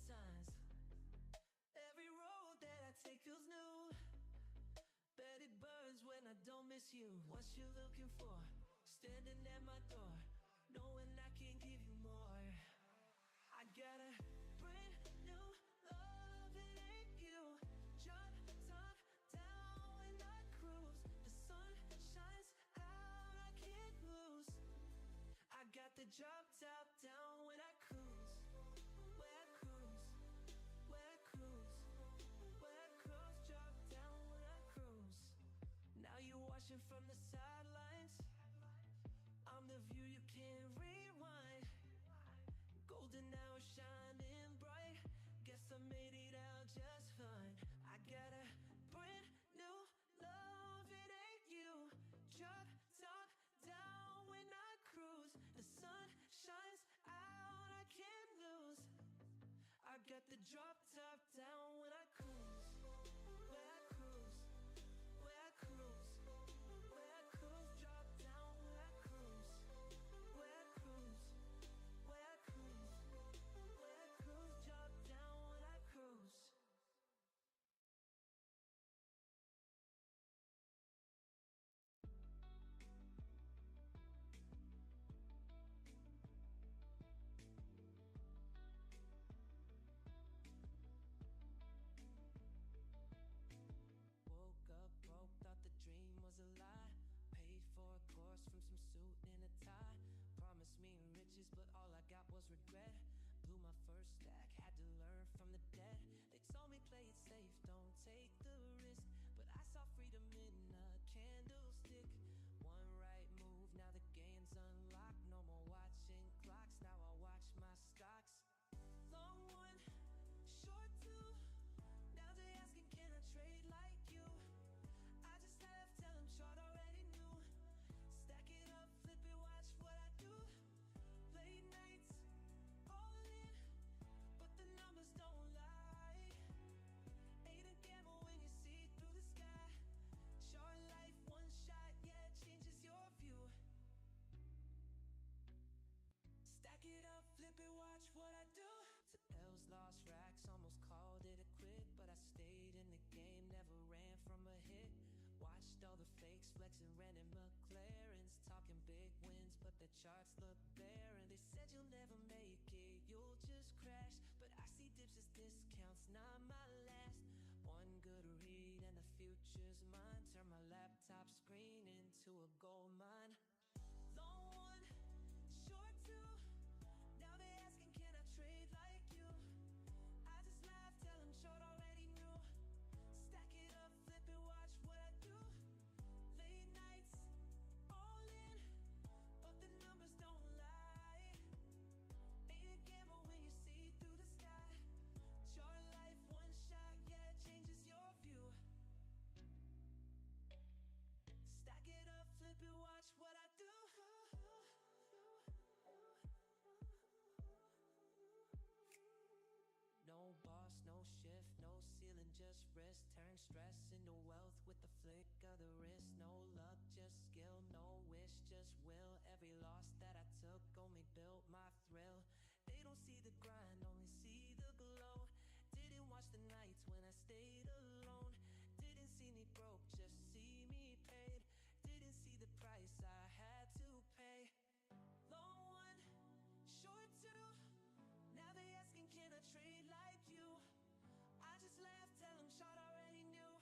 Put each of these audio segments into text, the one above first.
signs. Every road that I take feels new. Bet it burns when I don't miss you. What you looking for? Standing at my door, knowing I can give you more. I got a brand new love, it ain't you. Drop top down when I cruise. The sun shines out, I can't lose. I got the drop top down when I cruise. Where I cruise, where I cruise, where I cruise. Drop down when I cruise. Now you're watching from the sidelines. I'm the view you can't rewind. Golden hour shining bright. Guess I made it out just fine. I got a brand new love, it ain't you. Drop top down when I cruise. The sun shines out, I can't lose. I got the drop top down when I cruise. Where I cruise, where I cruise, where I cruise. Drop down when I cruise. Where I cruise, where I cruise, where I cruise. Drop down when I cruise. Woke up broke, thought the dream was a lie. Paid for a course from some suit and a tie. Promised me riches, but all I got was regret. Blew my first stack, had to learn from the dead. They told me play it safe, don't take the risk. But I saw freedom in a candlestick. One right move, now the game's unlocked. No more watching clocks, now I watch my stocks. Long one, short two. Now they asking, can I trade like you? I just laugh, tell them chart already knew. Stack it up, flip it, watch what I do. Late nights, all in, but the numbers don't lie. Ain't a gamble when you see through the sky. Short life, one shot, yeah, it changes your view. Stack it up, flip it, watch what I do. To L's lost racks, almost called it a quit. But I stayed in the game, never ran from a hit. Watched all the fakes flexing, ran in McLarens. Talking big wins, but the charts look barren. They said you'll never make it, you'll just crash. But I see dips as discounts, not my last. One good read and the future's mine. Turn my laptop screen into a gold mine. Long one, short two. Now they asking, can I trade like you? I just laugh, tell them short already knew. Stack it up, flip it, watch what I do. Late nights, all in, but the numbers don't lie. Ain't a gamble when you see through the sky. Short life, one shot, yeah, it changes your view. Stack it up, flip it, watch what I do. No boss, no shift, no ceiling, just risk. Turn stress into wealth with the flick of the wrist. No luck, just skill, no wish, just will. Every loss that I took only built my thrill. They don't see the grind, only see the glow. Didn't watch the nights when I stayed alone. Didn't see me broke, just see me paid. Didn't see the price I had to pay. Long one, short two. Now they asking, can I trade like you? I just laugh, tell them short already knew.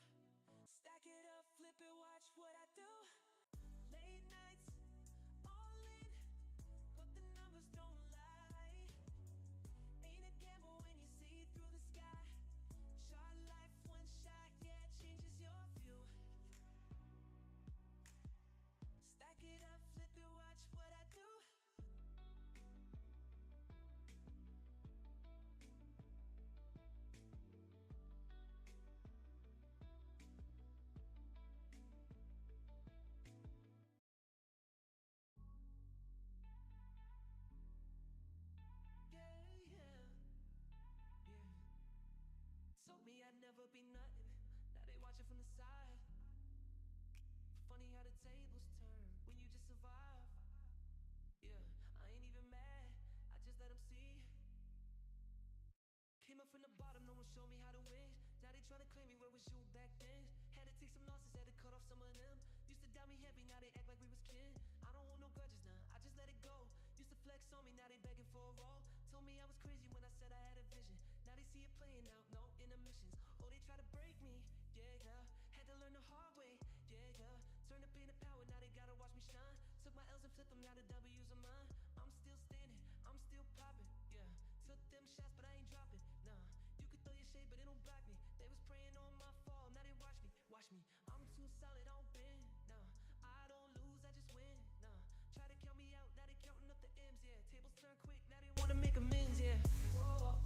showed me how to win. Now they tryna claim me, where was you back then? Had to take some losses, had to cut off some of them. Used to doubt me heavy, now they act like we was kin. I don't hold no grudges now, I just let it go. Used to flex on me, now they begging for a roll. Told me I was crazy when I said I had a vision. Now they see it playing out, no intermissions. Oh, they try to break me, yeah, yeah. Had to learn the hard way, yeah, yeah. Turn the pain to power, now they gotta watch me shine. Took my L's and flipped them, now the W's are mine. I'm still standing, I'm still popping, yeah. Took them shots, but I ain't dropping, nah. You could throw your shade, but it don't block me. They was praying on my fall, now they watch me, watch me. I'm too solid, I don't bend, nah. I don't lose, I just win, nah. Try to count me out, now they counting up the M's, yeah. Tables turn quick, now they wanna make amends, yeah. Whoa,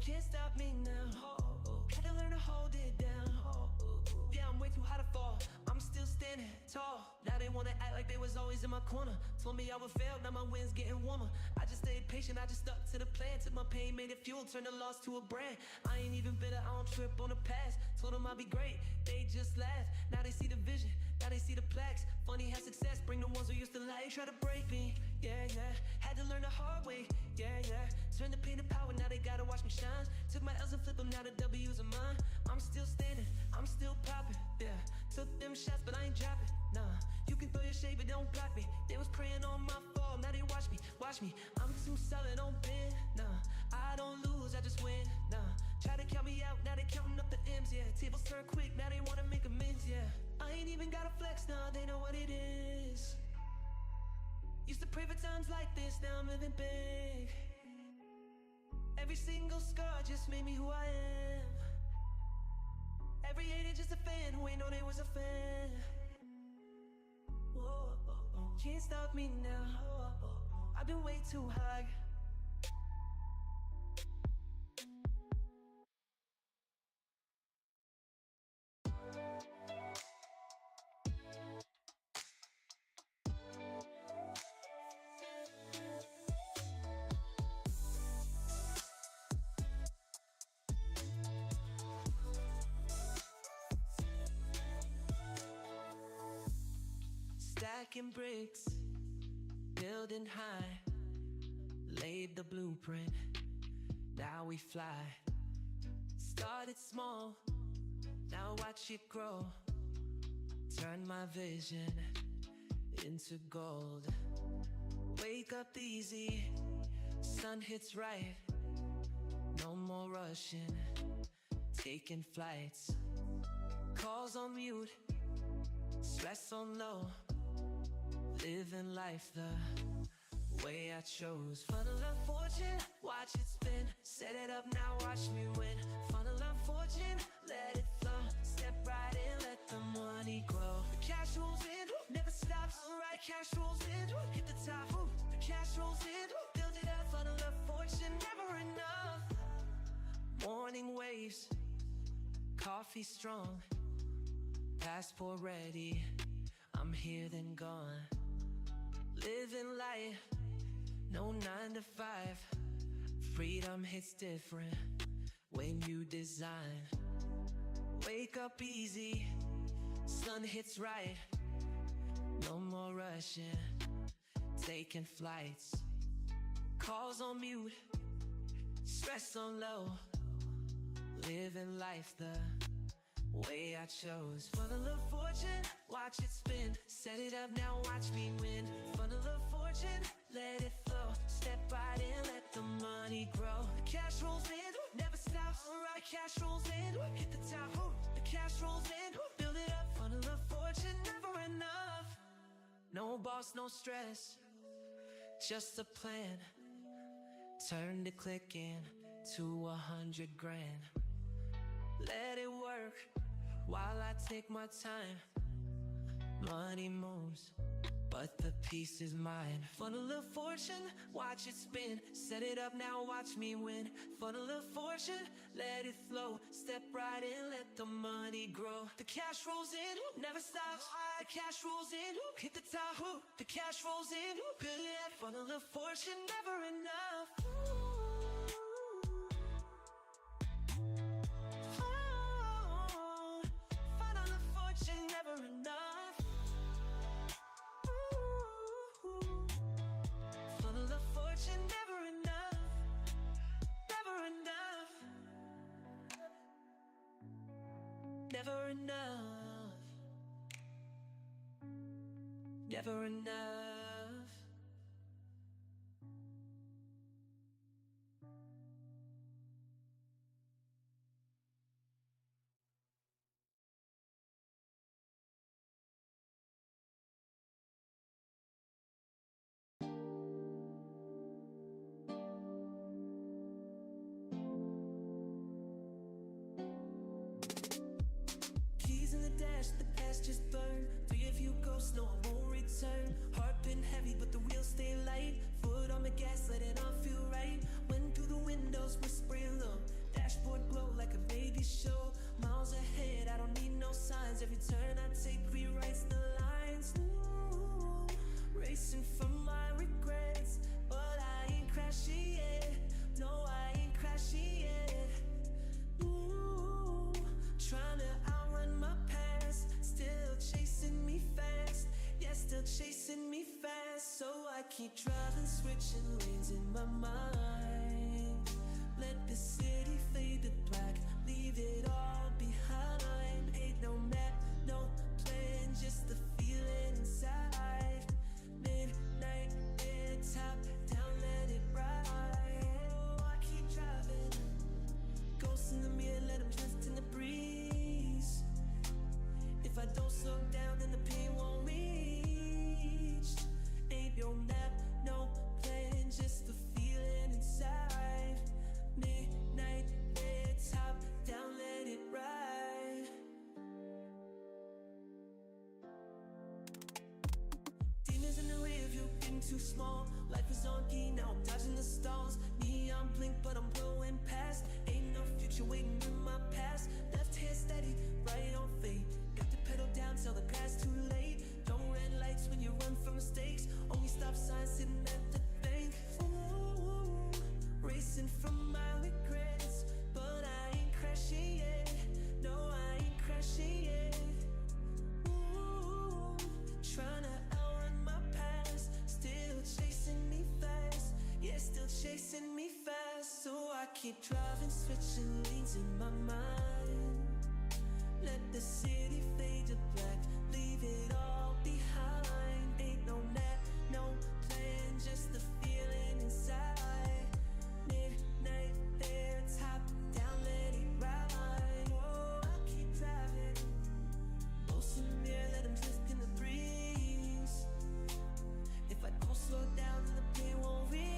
can't stop me now, had to learn to hold it down, yeah, I'm way too high to fall. I'm still standing tall. Now they wanna act like they was always in my corner. Told me I would fail, now my wind's getting warmer. I just stayed patient, I just stuck to the plan. Took my pain, made it fuel, turned the loss to a brand. I ain't even bitter, I don't trip on the past. Told them I'll be great, they just laugh. Now they see the vision, now they see the plaques. Funny how success bring the ones who used to lie. Try to break me, yeah, yeah. Had to learn the hard way, yeah, yeah. Turn the pain to power, now they gotta watch me shine. Took my L's and flip them, now the W's are mine. I'm still standing, I'm still popping, yeah. Took them shots, but I ain't dropping, nah. You can throw your shade, but don't block me. They was praying on my fall, now they watch me, watch me. I'm too solid, don't bend, nah. I don't lose, I just win, nah. Try to count me out, now they counting up the M's, yeah. Tables turn quick, now they wanna make amends, yeah. I ain't even gotta flex, now they know what it is. Used to pray for times like this, now I'm living big. Every single scar just made me who I am. Every hater just a fan who ain't know they was a fan. Whoa, can't stop me now. I've been way too high. Stacking bricks, building high, laid the blueprint, now we fly. Started small, now watch it grow. Turn my vision into gold. Wake up easy, sun hits right. No more rushing, taking flights. Calls on mute, stress on low. Living life the way I chose. Funnel of fortune, watch it spin. Set it up now, watch me win. Funnel of fortune, let it flow. Step right in, let the money grow. The cash rolls in, never stops. Alright, cash rolls in, hit the top. The cash rolls in, build it up. Funnel of fortune, never enough. Morning waves, coffee strong. Passport ready, I'm here then gone. Living life, no 9 to 5. Freedom hits different when you design. Wake up easy, sun hits right. No more rushing, taking flights. Calls on mute, stress on low. Living life the way I chose. Funnel of fortune, watch it spin. Set it up now, watch me win. Funnel of fortune, let it flow. Step right in, let the money grow. The cash rolls in, never stops. Alright, cash rolls in, hit the top. The cash rolls in, build it up. Funnel of fortune, never enough. No boss, no stress, just a plan. Turn the click in to 100 grand. Let it work while I take my time. Money moves, but the peace is mine. Funnel of fortune, watch it spin. Set it up now, watch me win. Funnel of fortune, let it flow. Step right in, let the money grow. The cash rolls in, never stops. The cash rolls in, hit the top. The cash rolls in, build it up. Funnel of fortune, never enough. Never enough. Funnel of fortune, never enough. Never enough. Never enough. Never enough. Keys in the dash, the past just burned. 3 of you ghosts, no, I won't return. Heart been heavy, but the wheels stay light. Foot on the gas, let it all feel right. Went through the windows, whispering low. Dashboard glow like a baby show. Miles ahead, I don't need no signs. Every turn I take rewrites the lines. Ooh, racing from my regrets, but I ain't crashing yet. No, I ain't crashing yet. Ooh, trying to outrun my past, still chasing me fast. Yeah, still chasing me fast. So I keep driving, switching lanes in my mind. Let the city fade to black, leave it all behind. Ain't no map, no plan, just the feeling inside. Midnight, air top down, let it ride. Oh, I keep driving, ghosts in the mirror, let them drift in the breeze. If I don't slow down, then the pain won't reach. Ain't no map, no plan, just the feeling inside. Midnight, air top down, let it ride. Demons in the rear view, getting too small. Life is on E, now I'm dodging the stalls. Neon blink, but I'm blowing past. Ain't no future waiting in my past. Left hand steady, right on fate. Got the pedal down, till the grass too late. Don't red lights when you run from mistakes. Only stop signs sitting at the bank. Ooh, racing from my regrets, but I ain't crashing yet. No, I ain't crashing yet. Ooh, trying to outrun my past, still chasing me fast. Yeah, still chasing me fast. So I keep driving, switching lanes in my mind. Let the city fade to black, leave it all behind. Ain't no map, no plan, just the feeling inside. Midnight, there, top down, let it ride. Oh, I keep driving, ghosts in the mirror, let them drift in the breeze. If I don't slow down, then the pain won't reach.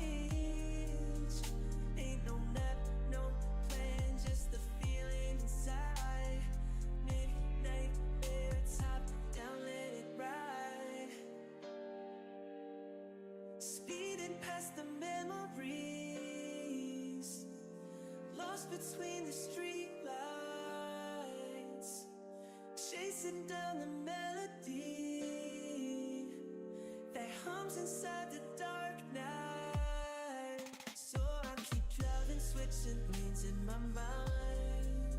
Ain't no map, no plan, just the feeling inside. Midnight, air top down, let it ride. Speeding past the memories, lost between the street lights, chasing down the melody that hums inside the dark night. So I keep driving, switching lanes in my mind.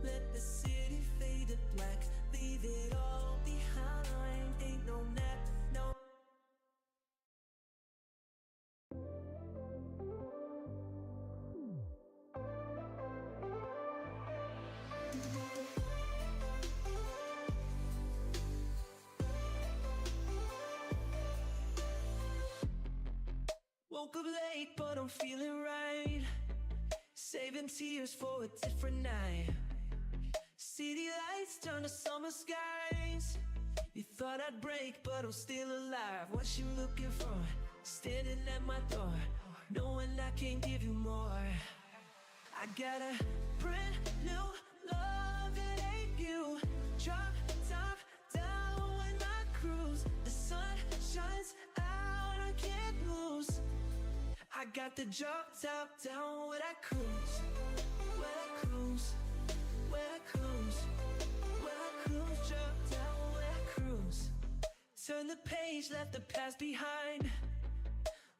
Let the city fade to black, leave it all behind. Ain't no nap, no. Woke up late, but I'm feeling right. Saving tears for a different night. City lights turn to summer skies. You thought I'd break, but I'm still alive. What you looking for? Standing at my door, knowing I can't give you more. I got a brand new love, it ain't you. Drop top down when I cruise. The sun shines out, I can't lose. I got the drop top down when I cruise. When I cruise, when I cruise, when I cruise, drop down when I cruise. Turn the page, left the past behind.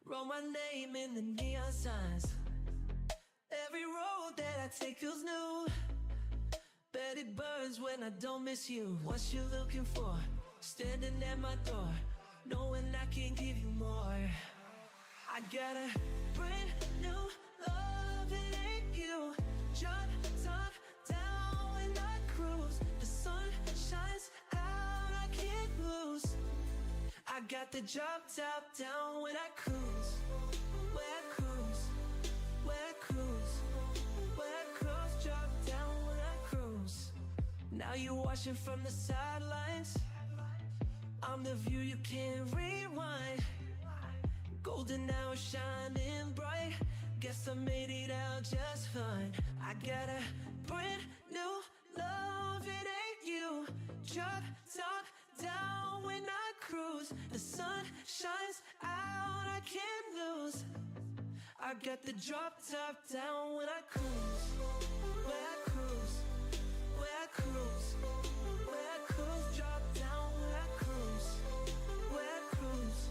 Wrote my name in the neon signs. Every road that I take feels new. Bet it burns when I don't miss you. What you looking for? Standing at my door, knowing I can't give you more. I got a brand new love, it ain't you. Drop top down when I cruise. got the drop top down when I cruise. Where I cruise, where I cruise, where I cruise, drop down when I cruise. Now you watching from the sidelines. I'm the view you can't rewind. Golden hour shining bright. Guess I made it out just fine. I got a brand new love, it ain't you. Drop top down when I cruise. The sun shines out, I can't lose. I got the drop top down when I cruise. Where I cruise, where I cruise, where I cruise, drop down when I cruise. Where I cruise,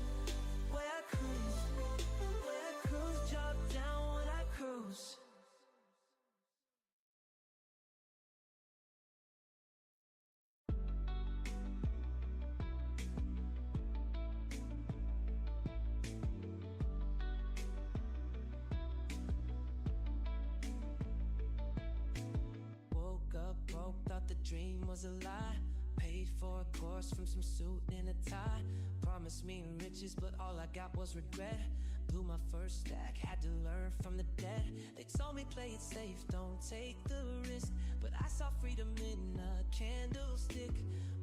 where I cruise, where I cruise, drop down when I cruise. Woke up broke, thought the dream was a lie. Paid for a course from some suit and a tie. Promised me riches, but all I got was regret. Blew my first stack, had to learn from the dead. They told me play it safe, don't take the risk. But I saw freedom in a candlestick.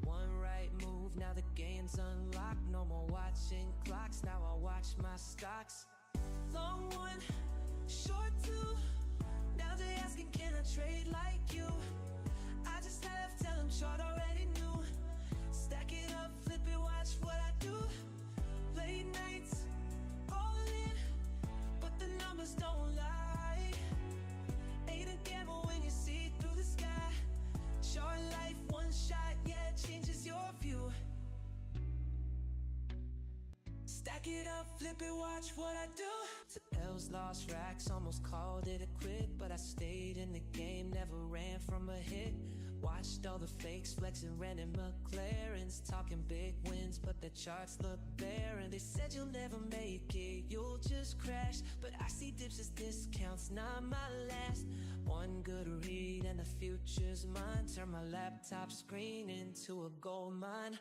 One right move, now the game's unlocked. No more watching clocks, now I watch my stocks. Long one, short two. Now they asking, can I trade like you? I just laugh, tell them chart already knew. Stack it up, flip it, watch what I do. Late nights, all in, but the numbers don't lie. Ain't a gamble when you see through the sky. Short life, one shot, yeah, it changes your view. Stack it up, flip it, watch what I do. Took L's, lost racks, almost called it a quit. But I stayed in the game, never ran from a hit. Watched all the fakes flexing, ran in McLarens. Talking big wins, but the charts look barren. They said you'll never make it, you'll just crash. But I see dips as discounts, not my last. One good read and the future's mine. Turn my laptop screen into a gold mine.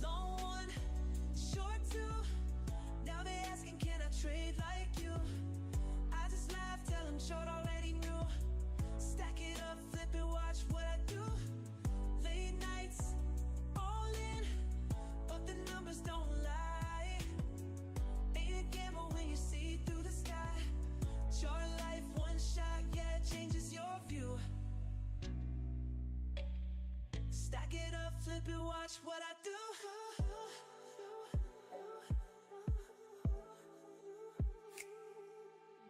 Long one, short two. Now they asking, can I trade like you? I just laugh, tell them short already knew. Stack it up, flip it, watch what I do. Late nights, all in, but the numbers don't lie. Ain't a gamble when you see through the sky. Short life, one shot, yeah, it changes your view. Stack it up, flip it, watch what I do.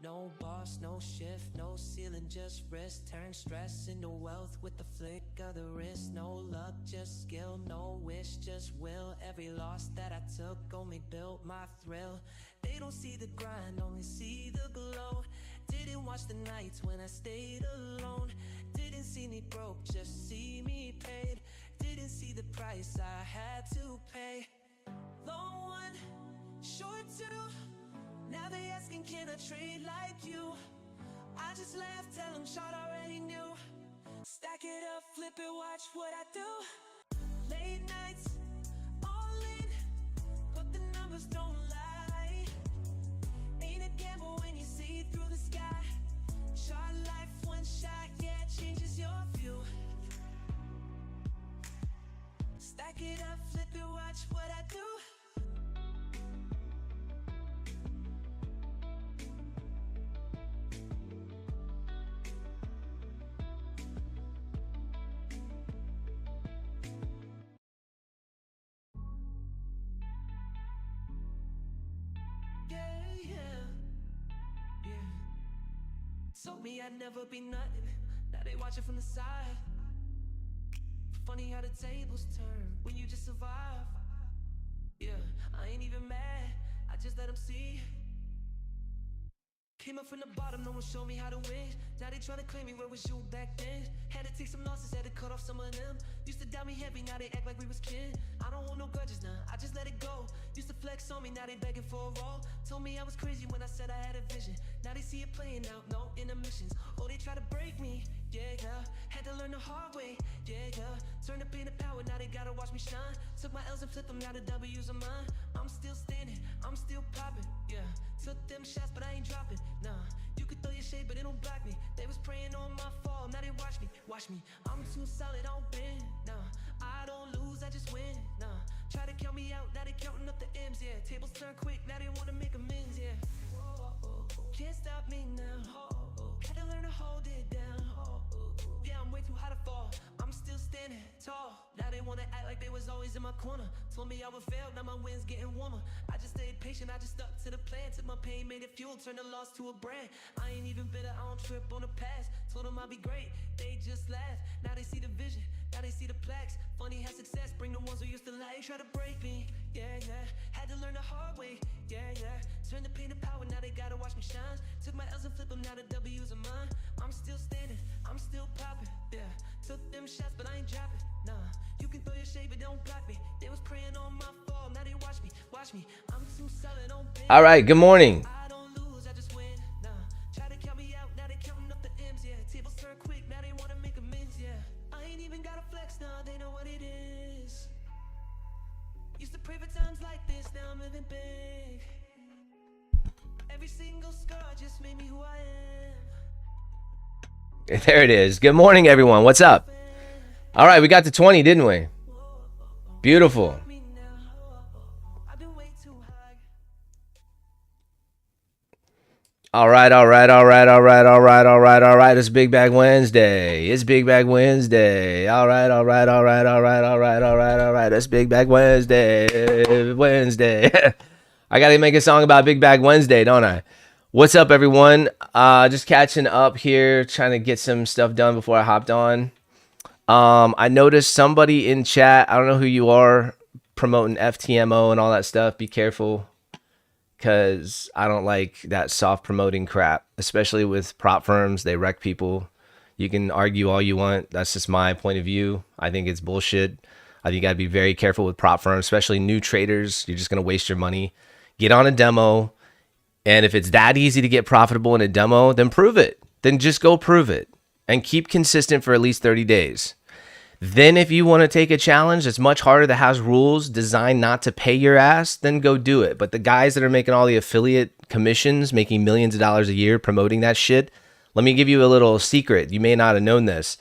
No boss, no shift, no ceiling, just rest. Turn stress into wealth with the flick of the wrist. No luck, just skill, no wish, just will. Every loss that I took only built my thrill. They don't see the grind, only see the glow. Didn't watch the nights when I stayed alone. Didn't see me broke, just see me paid. Didn't see the price I had to pay. Long one, short two. Now they asking, can I trade like you? I just laugh, tell them chart already knew. Stack it up, flip it, watch what I do. Late nights, all in, but the numbers don't lie. Ain't a gamble when you see through the sky. Chart life, one shot, yeah, it changes your view. Stack it up, flip it, watch what I do. Told me I'd never be nothing, now they watching from the side. Funny how the tables turn when you just survive. Yeah, I ain't even mad, I just let them see. Came up from the bottom, no one showed me how to win. Now they tryna claim me, where was you back then? Had to take some losses, had to cut off some of them. Used to doubt me heavy, now they act like we was kin. I don't hold no grudges now, I just let it go. Used to flex on me, now they begging for a roll. Told me I was crazy when I said I had a vision. Now they see it playing out, no intermissions. Oh, they try to break me, yeah, yeah. Had to learn the hard way, yeah, yeah. Turn the pain to power, now they gotta watch me shine. Took my L's and flipped them, now the W's are mine. I'm I'm still standing, I'm still popping, yeah. Took them shots, but I ain't dropping, nah. You could throw your shade, but it don't block me. They was praying on my fall, now they watch me. I'm too solid, I don't bend, nah. I don't lose, I just win, nah. Try to count me out, now they counting up the M's, yeah. Tables turn quick, now they wanna make amends, yeah. Can't stop me now, had to learn to hold it down, yeah, I'm way too high to fall. I'm still standing tall. Now they wanna act like they was always in my corner. Told me I would fail, now my wind's getting warmer. I just stayed patient, I just stuck to the plan. Took my pain, made it fuel, turned the loss to a brand. I ain't even bitter, I don't trip on the past. Told them I'll be great, they just laugh. Now they see the vision, now they see the plaques. Funny how success bring the ones who used to lie. Try to break me, yeah, yeah. Had to learn the hard way, yeah, yeah. Turn the pain to power, now they gotta watch me shine. Took my L's and flip them, now the W's are mine. I'm still standing, I'm still popping, yeah. Took them shots, but I ain't dropping, nah. You can throw your shade, but don't block me. They was praying on my fall, now they watch me. I'm too solid, don't bend. All right, good morning. I don't lose, I just win, nah. Try to count me out, now they counting up the M's, yeah. Tables turn quick, now they wanna make amends, yeah. I ain't even gotta flex, now they know what it is. Used to pray for times like this, now I'm living big. Every single scar just made me who I am. There it is. Good morning, everyone. What's up? All right, we got to 20, didn't we? Beautiful. All right. It's Big Bag Wednesday. It's Big Bag Wednesday. All right. It's Big Bag Wednesday. I got to make a song about Big Bag Wednesday, don't I? What's up, everyone? Just catching up here, trying to get some stuff done before I hopped on. I noticed somebody in chat, I don't know who you are, promoting FTMO and all that stuff. Be careful, because I don't like that soft promoting crap, especially with prop firms. They wreck people. You can argue all you want. That's just my point of view. I think it's bullshit. I think you got to be very careful with prop firms, especially new traders. You're just going to waste your money. Get on a demo. And if it's that easy to get profitable in a demo, then prove it. Then just go prove it and keep consistent for at least 30 days. Then if you want to take a challenge that's much harder, that has rules designed not to pay your ass, then go do it. But the guys that are making all the affiliate commissions, making millions of dollars a year promoting that shit, let me give you a little secret. You may not have known this.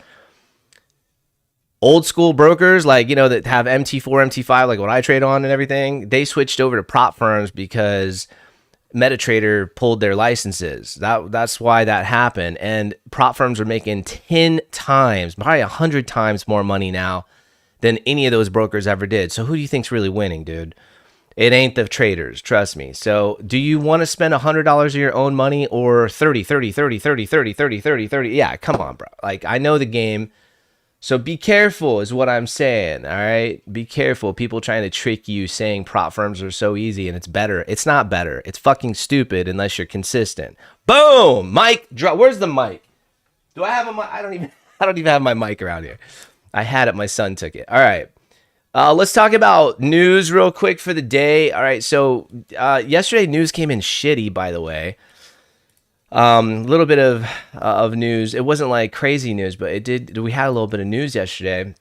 Old school brokers, like, you know, that have MT4, MT5, like what I trade on and everything, they switched over to prop firms because MetaTrader pulled their licenses. That's why that happened. And prop firms are making 10 times, probably 100 times more money now than any of those brokers ever did. So who do you think's really winning, dude? It ain't the traders, trust me. So do you want to spend $100 of your own money or 30? Yeah, come on, bro. Like, I know the game. So be careful is what I'm saying, all right? Be careful. People trying to trick you saying prop firms are so easy and it's better. It's not better. It's fucking stupid unless you're consistent. Boom! Mic drop. Where's the mic? Do I have a mic? I don't even have my mic around here. I had it. My son took it. All right. Let's talk about news real quick for the day. All right. So yesterday news came in shitty, by the way. A little bit of news. It wasn't like crazy news, but it did. We had a little bit of news yesterday.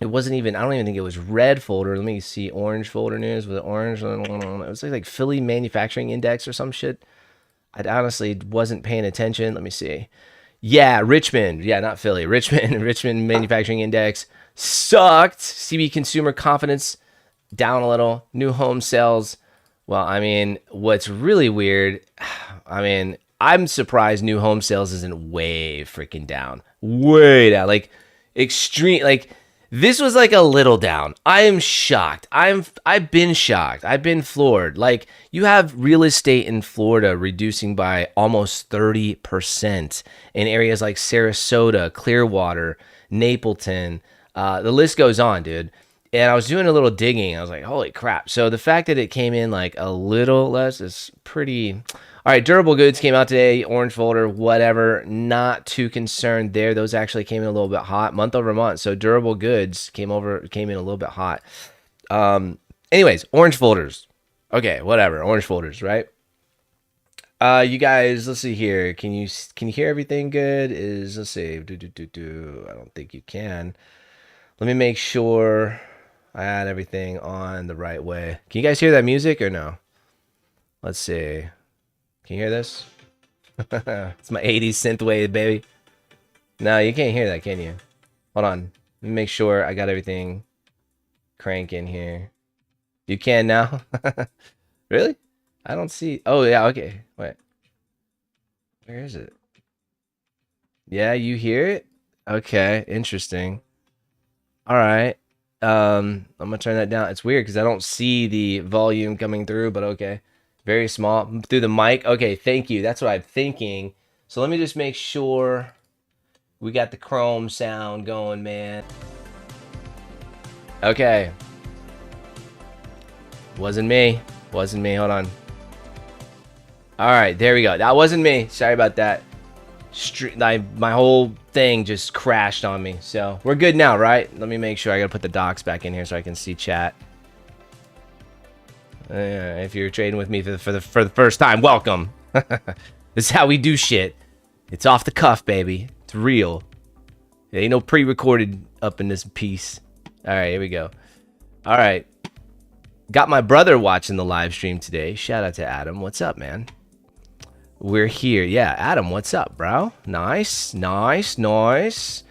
It wasn't even, I don't even think it was red folder. Let me see. Orange folder news with orange. It was like Philly Manufacturing Index or some shit. I honestly wasn't paying attention. Let me see. Yeah, Richmond. Yeah, not Philly. Richmond Manufacturing Index sucked. CB consumer confidence down a little. New home sales. Well, I mean, what's really weird, I mean, I'm surprised new home sales isn't way freaking down. Way down. Like, extreme. Like, this was like a little down. I am shocked. I've been shocked. I've been floored. Like, you have real estate in Florida reducing by almost 30% in areas like Sarasota, Clearwater, Napleton. The list goes on, dude. And I was doing a little digging. I was like, holy crap. So the fact that it came in like a little less is pretty... All right, durable goods came out today, orange folder, whatever. Not too concerned there. Those actually came in a little bit hot, month over month. So durable goods came in a little bit hot. Anyways, orange folders. Okay, whatever. Orange folders, right? You guys, let's see here. Can you hear everything good? Let's see. I don't think you can. Let me make sure. I had everything on the right way. Can you guys hear that music or no? Let's see. Can you hear this? It's my 80s synthwave, baby. No, you can't hear that, can you? Hold on. Let me make sure I got everything cranking here. You can now? Really? I don't see. Oh, yeah, okay. Wait. Where is it? Yeah, you hear it? Okay, interesting. All right. I'm gonna turn that down. It's weird because I don't see the volume coming through, but okay. Very small. Through the mic. Okay, thank you. That's what I'm thinking. So let me just make sure we got the Chrome sound going, man. Okay. Wasn't me. Wasn't me. Hold on. All right, there we go. That wasn't me. Sorry about that. My whole thing just crashed on me. So we're good now, right? Let me make sure. I gotta put the docs back in here so I can see chat. If you're trading with me for the first time, welcome. This is how we do shit. It's off the cuff, baby. It's real. There ain't no pre-recorded up in this piece. All right, here we go. All right. Got my brother watching the live stream today. Shout out to Adam. What's up, man? We're here. Yeah, Adam, what's up, bro? Nice, nice, nice.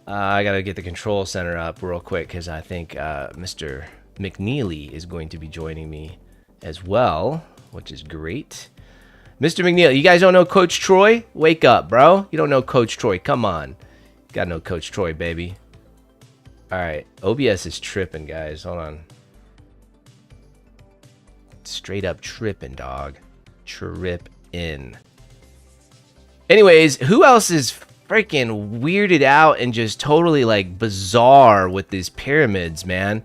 I got to get the control center up real quick because I think Mr. McNeely is going to be joining me as well, which is great. Mr. McNeely, you guys don't know Coach Troy? Wake up, bro. You don't know Coach Troy. Come on. Got to know Coach Troy, baby. All right. OBS is tripping, guys. Hold on. Straight up tripping, dog. Trip in. Anyways, who else is freaking weirded out and just totally like bizarre with these pyramids, man?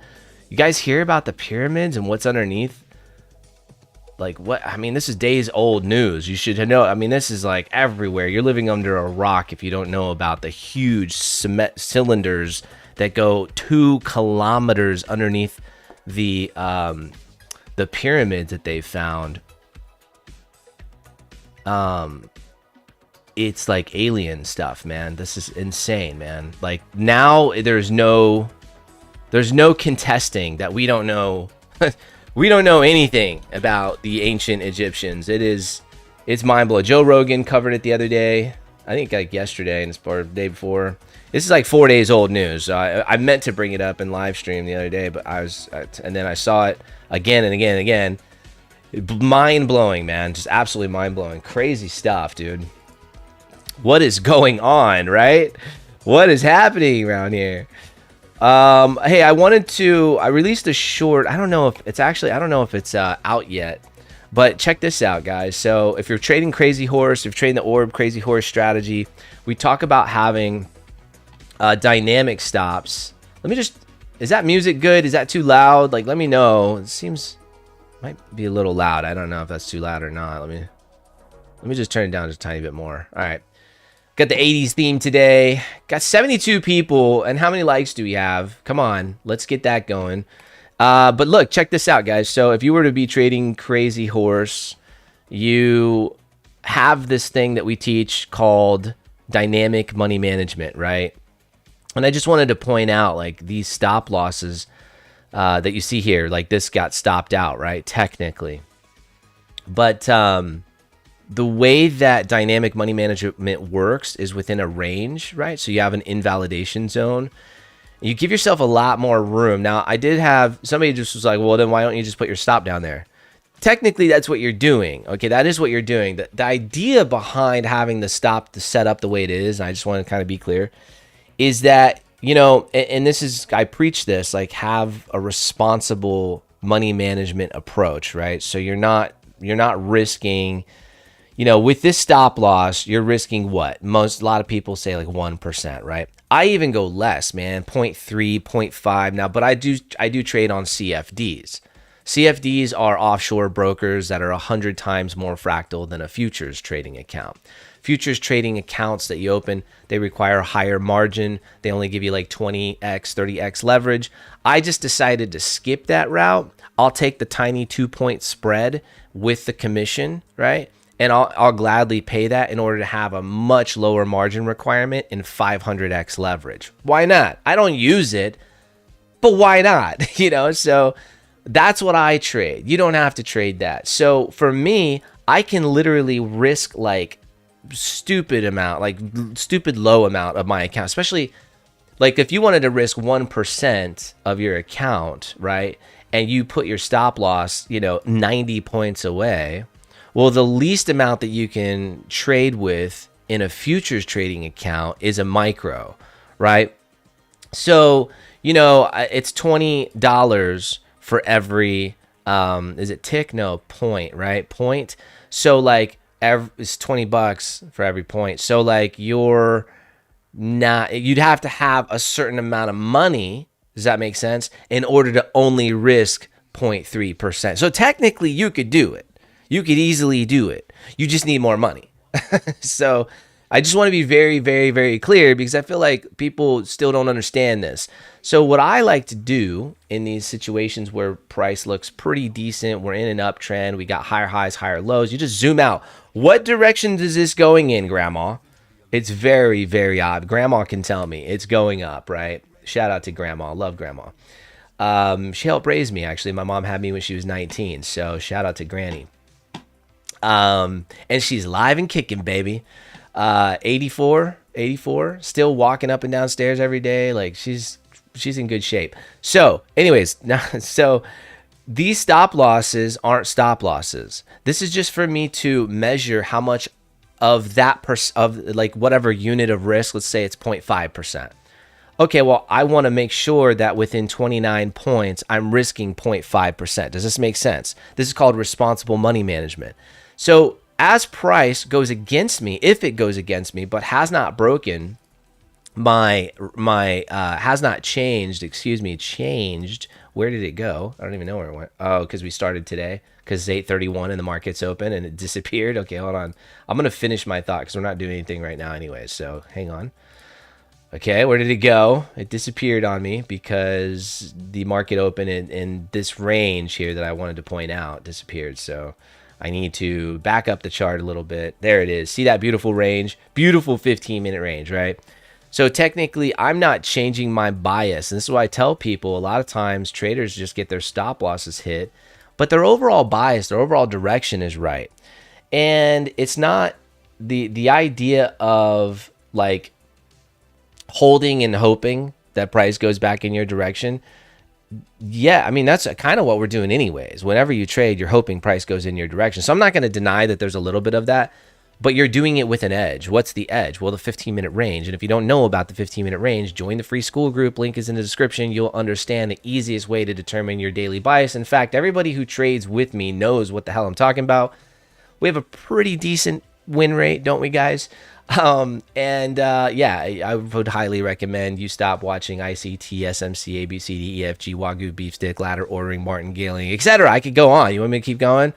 You guys hear about the pyramids and what's underneath? Like what? I mean, this is days old news. You should know. I mean, this is like everywhere. You're living under a rock if you don't know about the huge cement cylinders that go 2 kilometers underneath the pyramids that they found. It's like alien stuff, man. This is insane, man. Like now there's no contesting that we don't know. We don't know anything about the ancient Egyptians. It's mind blowing. Joe Rogan covered it the other day. I think like yesterday and it's part of the day before. This is like 4 days old news. I meant to bring it up in live stream the other day, but and then I saw it again and again and again. Mind blowing, man. Just absolutely mind blowing. Crazy stuff, dude. What is going on, right? What is happening around here? Hey, I released a short. I don't know if it's out yet, but check this out, guys. So if you're trading Crazy Horse, if you're trading the Orb Crazy Horse strategy, we talk about having dynamic stops. Is that music good? Is that too loud? Like, let me know. It seems might be a little loud. I don't know if that's too loud or not. Let me just turn it down just a tiny bit more. All right. Got the 80s theme today. Got 72 people. And how many likes do we have? Come on. Let's get that going. But look, check this out, guys. So if you were to be trading Crazy Horse, you have this thing that we teach called dynamic money management, right? And I just wanted to point out, like, these stop losses that you see here, like this got stopped out, right? Technically. But the way that dynamic money management works is within a range, right? So you have an invalidation zone. You give yourself a lot more room. Now, I did have somebody just was like, well, then why don't you just put your stop down there? Technically, that's what you're doing. Okay, that is what you're doing. The idea behind having the stop to set up the way it is, and I just want to kind of be clear, is that, you know, and this is, I preach this, like, have a responsible money management approach, right? So you're not risking, you know, with this stop loss, you're risking what? A lot of people say like 1%, right? I even go less, man, 0.3, 0.5 now, but I do trade on CFDs. CFDs are offshore brokers that are 100 times more fractal than a futures trading account. Futures trading accounts that you open, they require a higher margin. They only give you like 20x, 30x leverage. I just decided to skip that route. I'll take the tiny 2-point spread with the commission, right? And I'll gladly pay that in order to have a much lower margin requirement and 500x leverage. Why not? I don't use it. but why not? So that's what I trade. You don't have to trade that. So for me, I can literally risk like stupid low amount of my account, especially like if you wanted to risk 1% of your account, right? And you put your stop loss, 90 points away. Well, the least amount that you can trade with in a futures trading account is a micro, right? So, it's $20 for every, is it tick? No, point, right? Point. So like it's $20 for every point. So like you'd have to have a certain amount of money. Does that make sense? In order to only risk 0.3%. So technically you could do it. You could easily do it. You just need more money. So I just want to be very, very, very clear because I feel like people still don't understand this. So what I like to do in these situations where price looks pretty decent, we're in an uptrend, we got higher highs, higher lows, you just zoom out. What direction is this going in, Grandma? It's very, very odd. Grandma can tell me it's going up, right? Shout out to Grandma. Love Grandma. She helped raise me, actually. My mom had me when she was 19, so shout out to Granny. And she's live and kicking, baby. 84, still walking up and down stairs every day. Like she's in good shape. So anyways, so these stop losses aren't stop losses. This is just for me to measure how much of that of like whatever unit of risk, let's say it's 0.5%. Okay, well, I want to make sure that within 29 points, I'm risking 0.5%. Does this make sense? This is called responsible money management. So as price goes against me, if it goes against me, but has not broken has not changed, changed. Where did it go? I don't even know where it went. Oh, because we started today, because it's 8:31 and the market's open and it disappeared. Okay, hold on. I'm going to finish my thought because we're not doing anything right now anyways. So hang on. Okay, where did it go? It disappeared on me because the market opened in this range here that I wanted to point out disappeared. So I need to back up the chart a little bit. There it is. See that beautiful range? Beautiful 15-minute range, right? So technically, I'm not changing my bias. And this is why I tell people a lot of times traders just get their stop losses hit, but their overall bias, their overall direction is right. And it's not the idea of like holding and hoping that price goes back in your direction. Yeah, I mean, that's kind of what we're doing anyways. Whenever you trade, you're hoping price goes in your direction. So I'm not going to deny that there's a little bit of that, but you're doing it with an edge. What's the edge? Well, the 15-minute range. And if you don't know about the 15-minute range, join the free school group. Link is in the description. You'll understand the easiest way to determine your daily bias. In fact, everybody who trades with me knows what the hell I'm talking about. We have a pretty decent win rate, don't we, guys? Yeah, I would highly recommend you stop watching ICT, SMC, ABCD, EFG, Wagyu, Beefstick, Ladder Ordering, Martingale, etc. I could go on. You want me to keep going?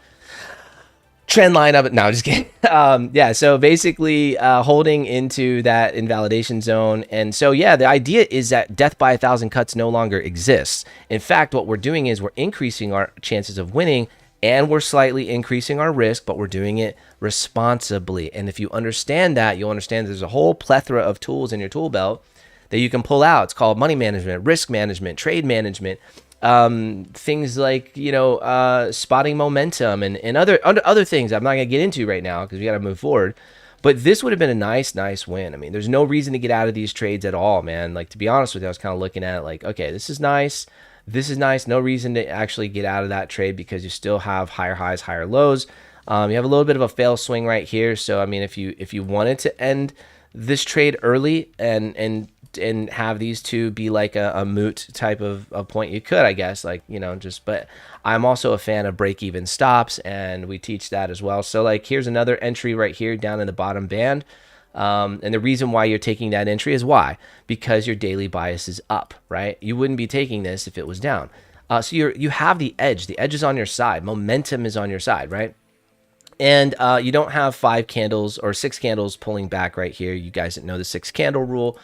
Trend line of it. No, I'm just kidding. Yeah, so basically holding into that invalidation zone. And so, yeah, the idea is that death by 1,000 cuts no longer exists. In fact, what we're doing is we're increasing our chances of winning and we're slightly increasing our risk, but we're doing it responsibly. And if you understand that, you'll understand there's a whole plethora of tools in your tool belt that you can pull out. It's called money management, risk management, trade management, things like, spotting momentum and other things I'm not going to get into right now because we got to move forward. But this would have been a nice win. I mean, there's no reason to get out of these trades at all, man. Like, to be honest with you, I was kind of looking at it like, okay, this is nice. This is nice. No reason to actually get out of that trade because you still have higher highs, higher lows. You have a little bit of a fail swing right here. So, I mean, if you wanted to end this trade early and have these two be like a moot type of point, you could, I guess, but I'm also a fan of break-even stops, and we teach that as well. So, like, here's another entry right here down in the bottom band. And the reason why you're taking that entry is why? Because your daily bias is up, right? You wouldn't be taking this if it was down. So you have the edge. The edge is on your side. Momentum is on your side, right? And you don't have 5 candles or 6 candles pulling back right here. You guys know the 6 candle rule.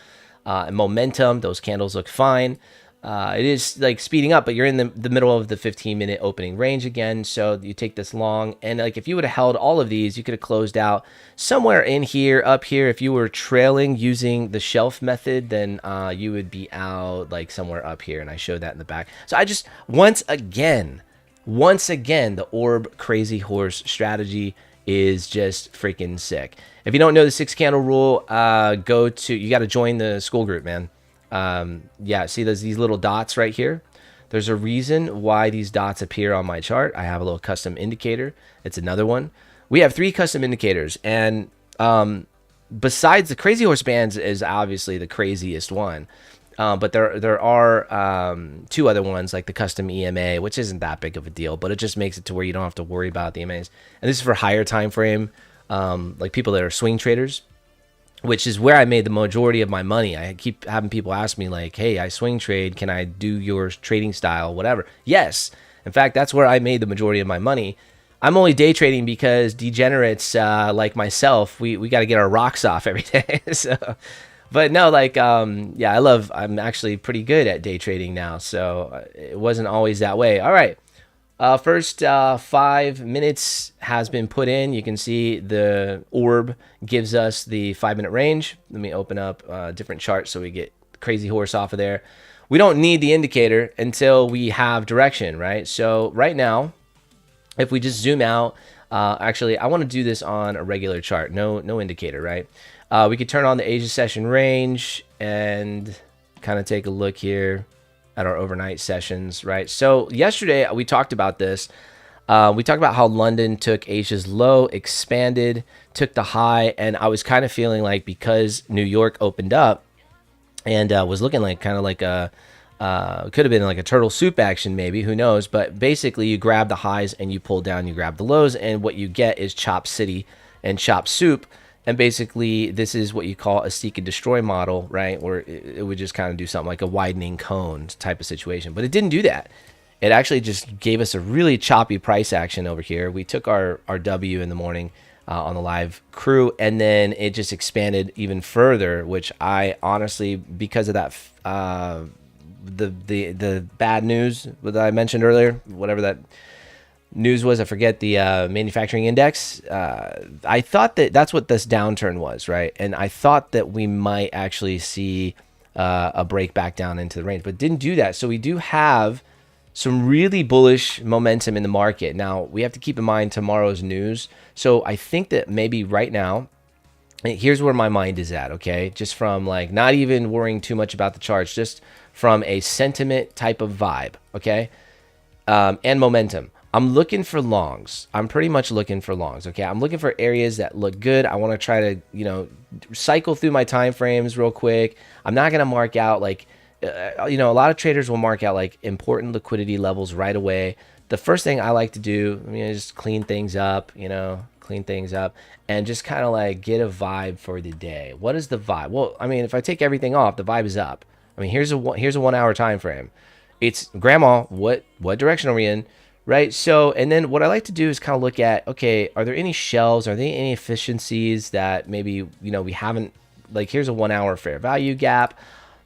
And momentum, those candles look fine. It is like speeding up, but you're in the middle of the 15-minute opening range again. So you take this long, and like if you would have held all of these, you could have closed out somewhere in here, up here. If you were trailing using the shelf method, then you would be out like somewhere up here, and I showed that in the back. So I just once again, the orb crazy horse strategy is just freaking sick. If you don't know the 6 candle rule, you got to join the school group, man. Yeah, see these little dots right here. There's a reason why these dots appear on my chart. I have a little custom indicator. It's another one. We have 3 custom indicators, and besides the crazy horse bands is obviously the craziest one. But there are 2 other ones, like the custom EMA, which isn't that big of a deal, but it just makes it to where you don't have to worry about the EMAs. And this is for higher time frame, like people that are swing traders, which is where I made the majority of my money. I keep having people ask me like, hey, I swing trade. Can I do your trading style, whatever? Yes. In fact, that's where I made the majority of my money. I'm only day trading because degenerates like myself, we got to get our rocks off every day. So, but no, like, yeah, I'm actually pretty good at day trading now. So it wasn't always that way. All right. First 5 minutes has been put in. You can see the orb gives us the 5-minute range. Let me open up a different chart so we get crazy horse off of there. We don't need the indicator until we have direction, right? So right now, if we just zoom out, actually, I want to do this on a regular chart, no indicator, right? We could turn on the Asia session range and kind of take a look here at our overnight sessions, right? So yesterday we talked about this. We talked about how London took Asia's low, expanded, took the high, and I was kind of feeling like because New York opened up and was looking like kind of like a could have been like a turtle soup action, maybe, who knows? But basically, you grab the highs and you pull down, you grab the lows, and what you get is chop city and chop soup. And basically, this is what you call a seek and destroy model, right? Where it would just kind of do something like a widening cone type of situation. But it didn't do that. It actually just gave us a really choppy price action over here. We took our W in the morning on the live crew, and then it just expanded even further, which I honestly, because of that, the bad news that I mentioned earlier, whatever that news was, I forget, the manufacturing index. I thought that's what this downturn was, right? And I thought that we might actually see a break back down into the range, but didn't do that. So we do have some really bullish momentum in the market. Now, we have to keep in mind tomorrow's news. So I think that maybe right now, here's where my mind is at, okay? Just from like not even worrying too much about the charts, just from a sentiment type of vibe, okay? And momentum. I'm looking for longs. I'm pretty much looking for longs, okay? I'm looking for areas that look good. I want to try to, cycle through my time frames real quick. I'm not going to mark out like, a lot of traders will mark out like important liquidity levels right away. The first thing I like to do, just clean things up, and just kind of like get a vibe for the day. What is the vibe? Well, if I take everything off, the vibe is up. Here's a 1 hour time frame. It's grandma, what direction are we in? Right. So, and then what I like to do is kind of look at, okay, are there any shells? Are there any efficiencies that maybe, we haven't, like, here's a 1 hour fair value gap.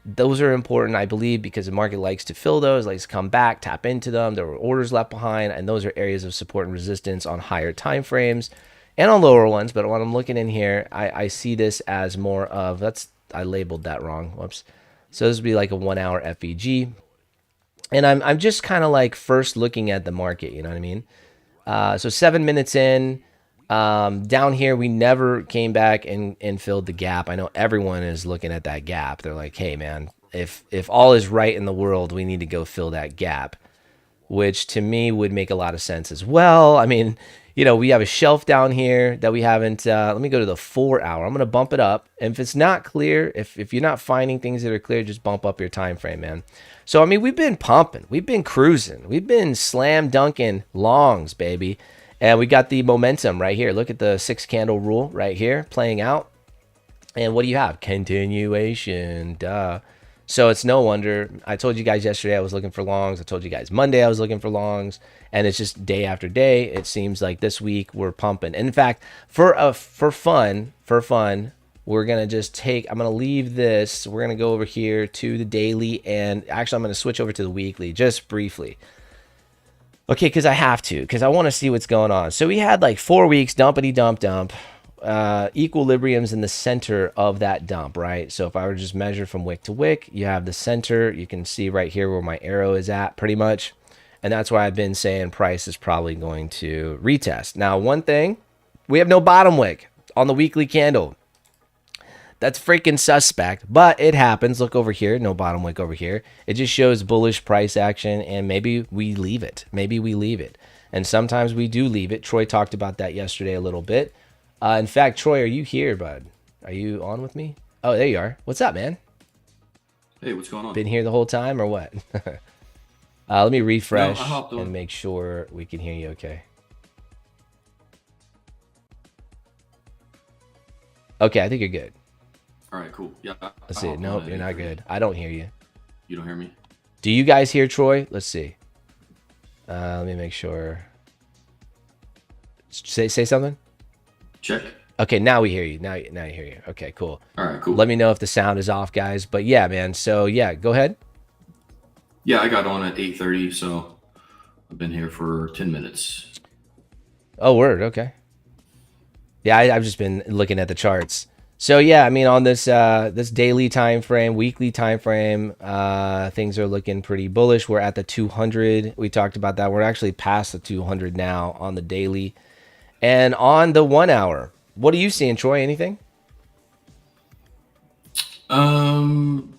Those are important, I believe, because the market likes to fill those, likes to come back, tap into them. There were orders left behind, and those are areas of support and resistance on higher time frames and on lower ones. But when I'm looking in here, I see this as more of, I labeled that wrong. Whoops. So this would be like a 1 hour FVG. And I'm just kind of like first looking at the market, you know what I mean? So 7 minutes in, down here, we never came back and filled the gap. I know everyone is looking at that gap. They're like, hey, man, if all is right in the world, we need to go fill that gap, which to me would make a lot of sense as well. We have a shelf down here that we haven't, let me go to the 4 hour. I'm going to bump it up. And if it's not clear, if you're not finding things that are clear, just bump up your time frame, man. So, we've been pumping, we've been cruising, we've been slam dunking longs, baby. And we got the momentum right here. Look at the 6 candle rule right here playing out. And what do you have? Continuation, duh. So it's no wonder. I told you guys yesterday I was looking for longs. I told you guys Monday I was looking for longs. And it's just day after day. It seems like this week we're pumping. And in fact, for fun, we're going to just I'm going to leave this. We're going to go over here to the daily, and actually I'm going to switch over to the weekly just briefly. Okay, because I have to, because I want to see what's going on. So we had like 4 weeks, dumpity dump. Equilibrium's in the center of that dump, right? So if I were to just measure from wick to wick, you have the center. You can see right here where my arrow is at pretty much. And that's why I've been saying price is probably going to retest. Now, one thing, we have no bottom wick on the weekly candle. That's freaking suspect, but it happens. Look over here, no bottom wick over here. It just shows bullish price action, and maybe we leave it. And sometimes we do leave it. Troy talked about that yesterday a little bit. In fact, Troy, are you here, bud? Are you on with me? Oh, there you are. What's up, man? Hey, what's going on? Been here the whole time or what? Let me refresh No, and make sure we can hear you okay. Okay, I think you're good. All right, cool. Yeah. Let's see. Nope, you're not good. I don't hear you. You don't hear me? Do you guys hear Troy? Let's see. Let me make sure. Say something. Check. Okay, now we hear you. Now you hear you. Okay, cool. All right, cool. Let me know if the sound is off, guys. But yeah, man. So yeah, go ahead. Yeah, I got on at 8:30, so I've been here for 10 minutes. Oh, word. Okay. Yeah, I've just been looking at the charts. So yeah, I mean, on this this daily time frame, weekly time frame, things are looking pretty bullish. We're at the 200. We talked about that. We're actually past the 200 now on the daily, and on the 1 hour. What are you seeing, Troy? Anything? I'm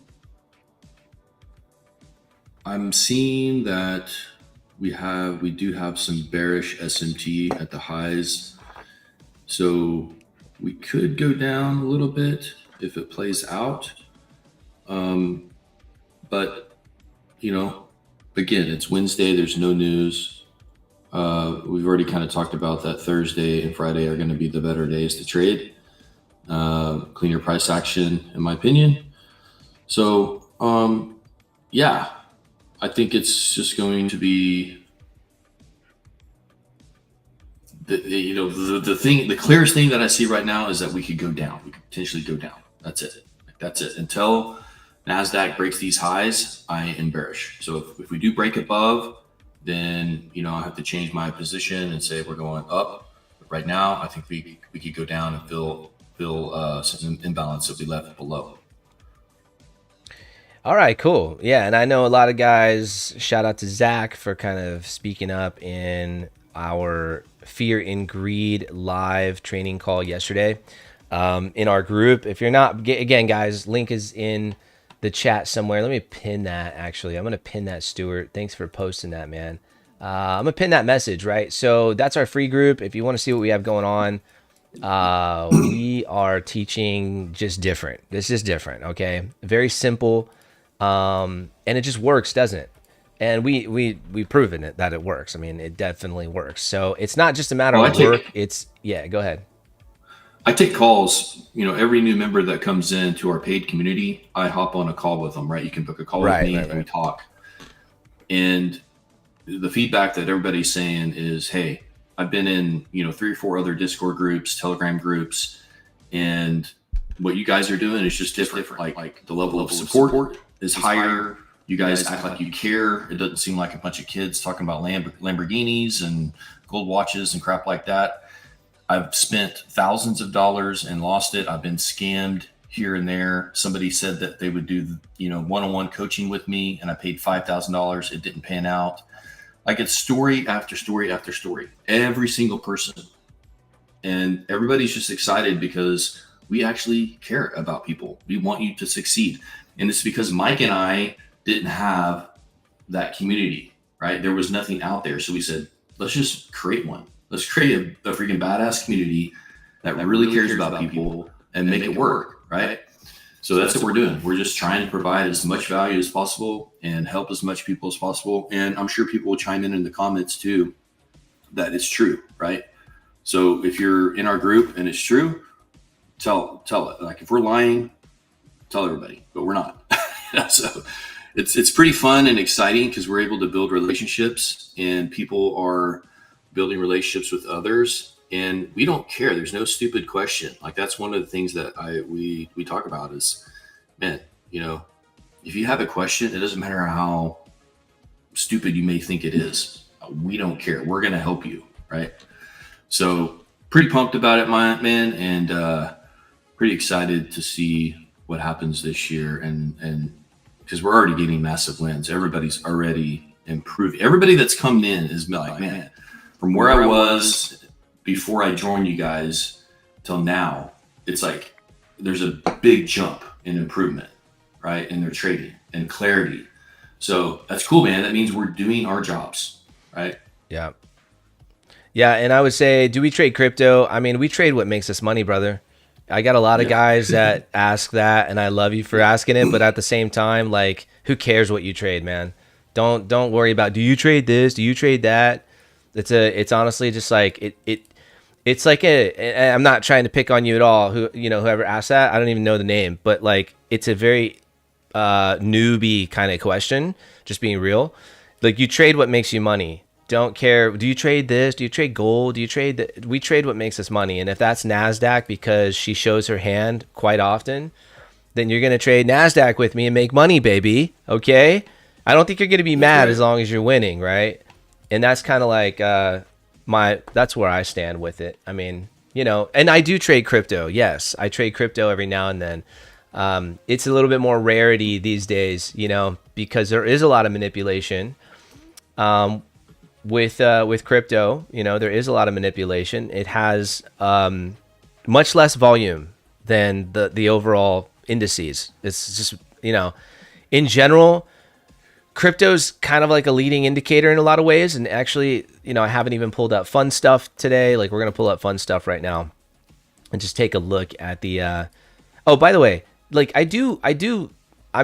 seeing that we do have some bearish SMT at the highs, so we could go down a little bit if it plays out. But again, it's Wednesday. There's no news. We've already kind of talked about that Thursday and Friday are going to be the better days to trade. Cleaner price action, in my opinion. So, yeah, I think it's just going to be the clearest thing that I see right now is that we could go down. We could potentially go down. That's it. Until Nasdaq breaks these highs, I am bearish. So if we do break above, then I have to change my position and say we're going up. But right now, I think we could go down and fill some imbalance that we left below. All right, cool. Yeah, and I know a lot of guys. Shout out to Zach for kind of speaking up in our Fear and Greed live training call yesterday in our group. If you're not, again, guys, link is in the chat somewhere. Let me pin that, actually. I'm going to pin that, Stuart. Thanks for posting that, man. I'm going to pin that message, right? So that's our free group. If you want to see what we have going on, we are teaching just different. This is different, okay? Very simple, and it just works, doesn't it? And we've proven it that it works. I mean, it definitely works. So it's not just a matter of work. Go ahead. I take calls. Every new member that comes into our paid community, I hop on a call with them. Right? You can book a call with me and we talk. And the feedback that everybody's saying is, "Hey, I've been in 3 or 4 other Discord groups, Telegram groups, and what you guys are doing is just different. Like the level of support is higher. You guys act like you care. It doesn't seem like a bunch of kids talking about Lamborghinis and gold watches and crap like that. I've spent thousands of dollars and lost it. I've been scammed here and there. Somebody said that they would do one-on-one coaching with me, and I paid $5,000. It didn't pan out. Like, it's story after story after story. Every single person. And everybody's just excited because we actually care about people. We want you to succeed. And it's because Mike and I didn't have that community, right? There was nothing out there. So we said, let's just create one. Let's create a freaking badass community that really cares about people and make it work, right? So that's what we're doing. We're just trying to provide as much value as possible and help as much people as possible. And I'm sure people will chime in the comments too that it's true, right? So if you're in our group and it's true, tell it. Like, if we're lying, tell everybody, but we're not. So it's pretty fun and exciting because we're able to build relationships, and people are building relationships with others. And we don't care. There's no stupid question. Like that's one of the things that we talk about is, man, you know, if you have a question, it doesn't matter how stupid you may think it is. We don't care. We're going to help you. Right. So pretty pumped about it, my man. And pretty excited to see what happens this year. And because we're already getting massive wins. Everybody's already improved. Everybody that's coming in is like, man, from where I was before I joined you guys till now, it's like there's a big jump in improvement, right? In their trading and clarity. So that's cool, man. That means we're doing our jobs, right? Yeah. Yeah. And I would say, do we trade crypto? I mean, we trade what makes us money, brother. I got a lot of guys that ask that, and I love you for asking it. But at the same time, like, who cares what you trade, man? Don't worry about, do you trade this? Do you trade that? It's honestly just like it's like I'm not trying to pick on you at all. Whoever asked that, I don't even know the name, but like, it's a very newbie kind of question. Just being real, like, you trade what makes you money. Don't care. Do you trade this? Do you trade gold? Do you trade we trade what makes us money. And if that's Nasdaq because she shows her hand quite often, then you're gonna trade Nasdaq with me and make money, baby. Okay. I don't think you're gonna be mad as long as you're winning, right? And that's kind of like that's where I stand with it. I mean, and I do trade crypto. Yes, I trade crypto every now and then. It's a little bit more rarity these days, because there is a lot of manipulation. With crypto, there is a lot of manipulation. It has much less volume than the overall indices. It's just, in general, crypto's kind of like a leading indicator in a lot of ways. And actually, I haven't even pulled up fun stuff today. Like, we're going to pull up fun stuff right now and just take a look at the, oh, by the way, like I'm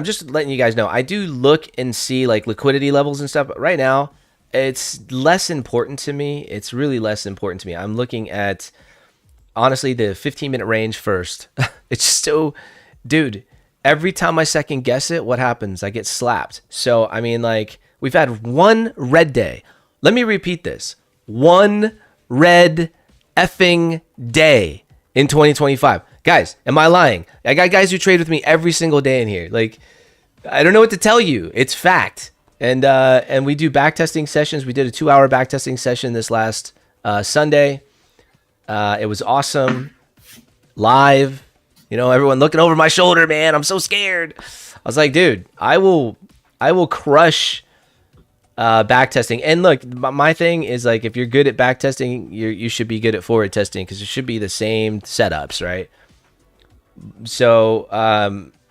just letting you guys know, I do look and see like liquidity levels and stuff, but right now it's less important to me. It's really less important to me. I'm looking at, honestly, the 15-minute range first. It's so, dude, every time I second guess it, what happens? I get slapped. So, I mean, like, we've had one red day. Let me repeat this. One red effing day in 2025. Guys, am I lying? I got guys who trade with me every single day in here. Like, I don't know what to tell you. It's fact. And we do backtesting sessions. We did a 2-hour backtesting session this last Sunday. It was awesome. Live. Everyone looking over my shoulder, man. I'm so scared. I was like, dude, I will crush backtesting. And look, my thing is, like, if you're good at backtesting, you should be good at forward testing, because it should be the same setups, right? So,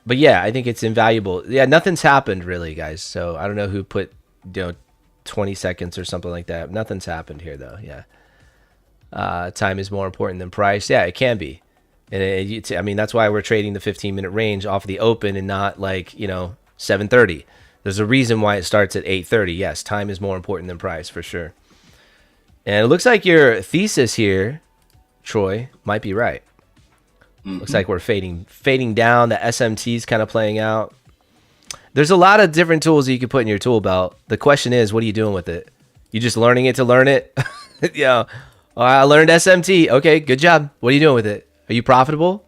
but yeah, I think it's invaluable. Yeah, nothing's happened really, guys. So I don't know who put 20 seconds or something like that. Nothing's happened here though. Yeah. Time is more important than price. Yeah, it can be. And I mean, that's why we're trading the 15-minute range off the open and not like, 7:30. There's a reason why it starts at 8:30. Yes, time is more important than price for sure. And it looks like your thesis here, Troy, might be right. Mm-hmm. Looks like we're fading down. The SMT is kind of playing out. There's a lot of different tools that you can put in your tool belt. The question is, what are you doing with it? You just learning it to learn it? Yeah. Oh, I learned SMT. Okay, good job. What are you doing with it? Are you profitable?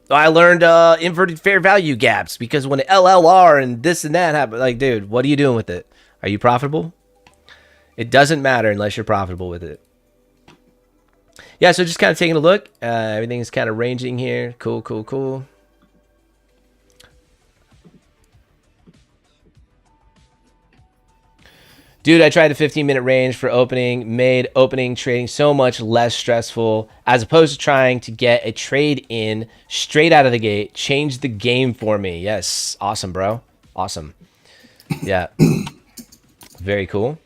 Oh, I learned inverted fair value gaps because when LLR and this and that happen, like, dude, what are you doing with it? Are you profitable? It doesn't matter unless you're profitable with it. Yeah, so just kind of taking a look. Everything's kind of ranging here. Cool. Dude, I tried the 15-minute range for opening, made opening trading so much less stressful as opposed to trying to get a trade in straight out of the gate. Changed the game for me. Yes, awesome, bro. Awesome. Yeah. Very cool.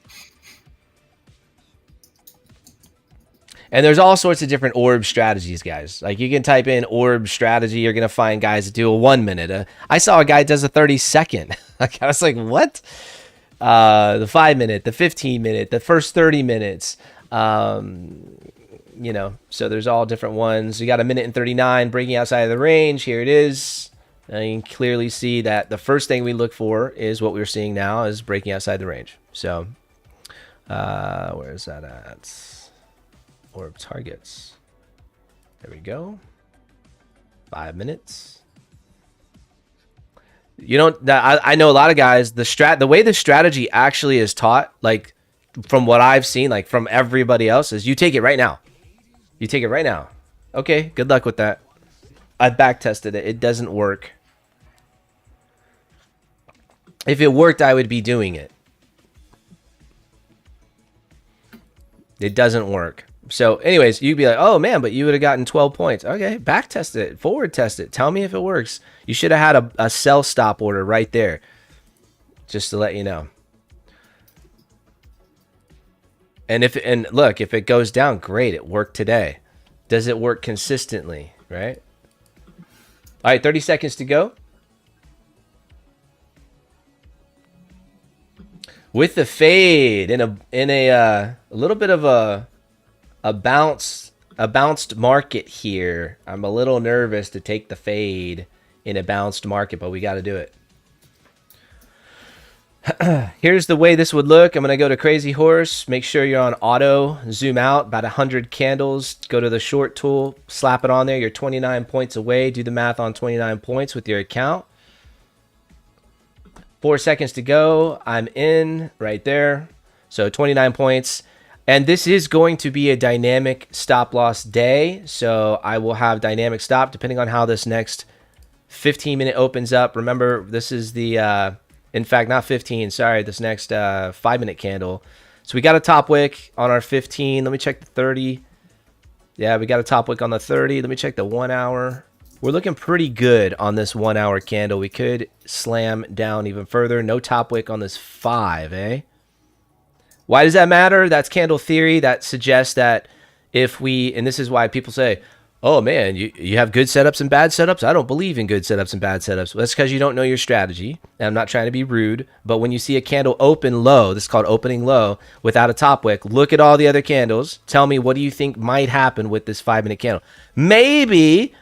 And there's all sorts of different orb strategies, guys. Like, you can type in orb strategy. You're going to find guys that do a 1 minute. I saw a guy that does a 30-second. Like, I was like, what? The 5 minute, the 15 minute, the first 30 minutes. So there's all different ones. You got a minute and 39 breaking outside of the range. Here it is. You can clearly see that the first thing we look for is what we're seeing now is breaking outside the range. So where is that at? orb targets. There we go. 5 minutes. You know, I know a lot of guys, the way the strategy actually is taught, like from what I've seen, like from everybody else, is you take it right now. You take it right now. Okay, good luck with that. I back tested it. It doesn't work. If it worked, I would be doing it. It doesn't work. So anyways, you'd be like, oh man, but you would have gotten 12 points. Okay, back test it, forward test it. Tell me if it works. You should have had a sell stop order right there. Just to let you know. And look, if it goes down, great, it worked today. Does it work consistently, right? All right, 30 seconds to go. With the fade in a little bit of a bounced market here. I'm a little nervous to take the fade in a bounced market, but we got to do it. Here's the way this would look. I'm going to go to Crazy Horse. Make sure you're on auto. Zoom out about 100 candles. Go to the short tool. Slap it on there. You're 29 points away. Do the math on 29 points with your account. 4 seconds to go. I'm in right there. So 29 points. And this is going to be a dynamic stop loss day. So I will have dynamic stop depending on how this next 15-minute opens up. Remember, this is the, in fact, not 15. Sorry, this next 5-minute candle. So we got a top wick on our 15. Let me check the 30. Yeah, we got a top wick on the 30. Let me check the 1 hour. We're looking pretty good on this 1 hour candle. We could slam down even further. No top wick on this 5, eh? Why does that matter? That's candle theory. That suggests that if we, and this is why people say, oh man, you have good setups and bad setups. I don't believe in good setups and bad setups. Well, that's because you don't know your strategy. And I'm not trying to be rude, but when you see a candle open low, this is called opening low, without a top wick, look at all the other candles. Tell me, what do you think might happen with this 5-minute candle? Maybe,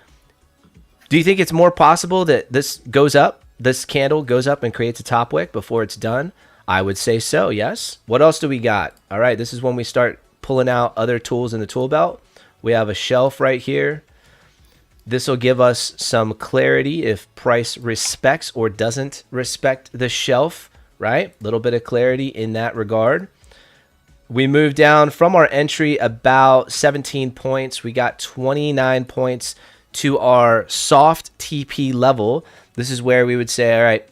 do you think it's more possible that this goes up, this candle goes up and creates a top wick before it's done? I would say so, yes. What else do we got? All right, this is when we start pulling out other tools in the tool belt. We have a shelf right here. This will give us some clarity if price respects or doesn't respect the shelf, right? A little bit of clarity in that regard. We move down from our entry about 17 points. We got 29 points to our soft TP level. This is where we would say, all right,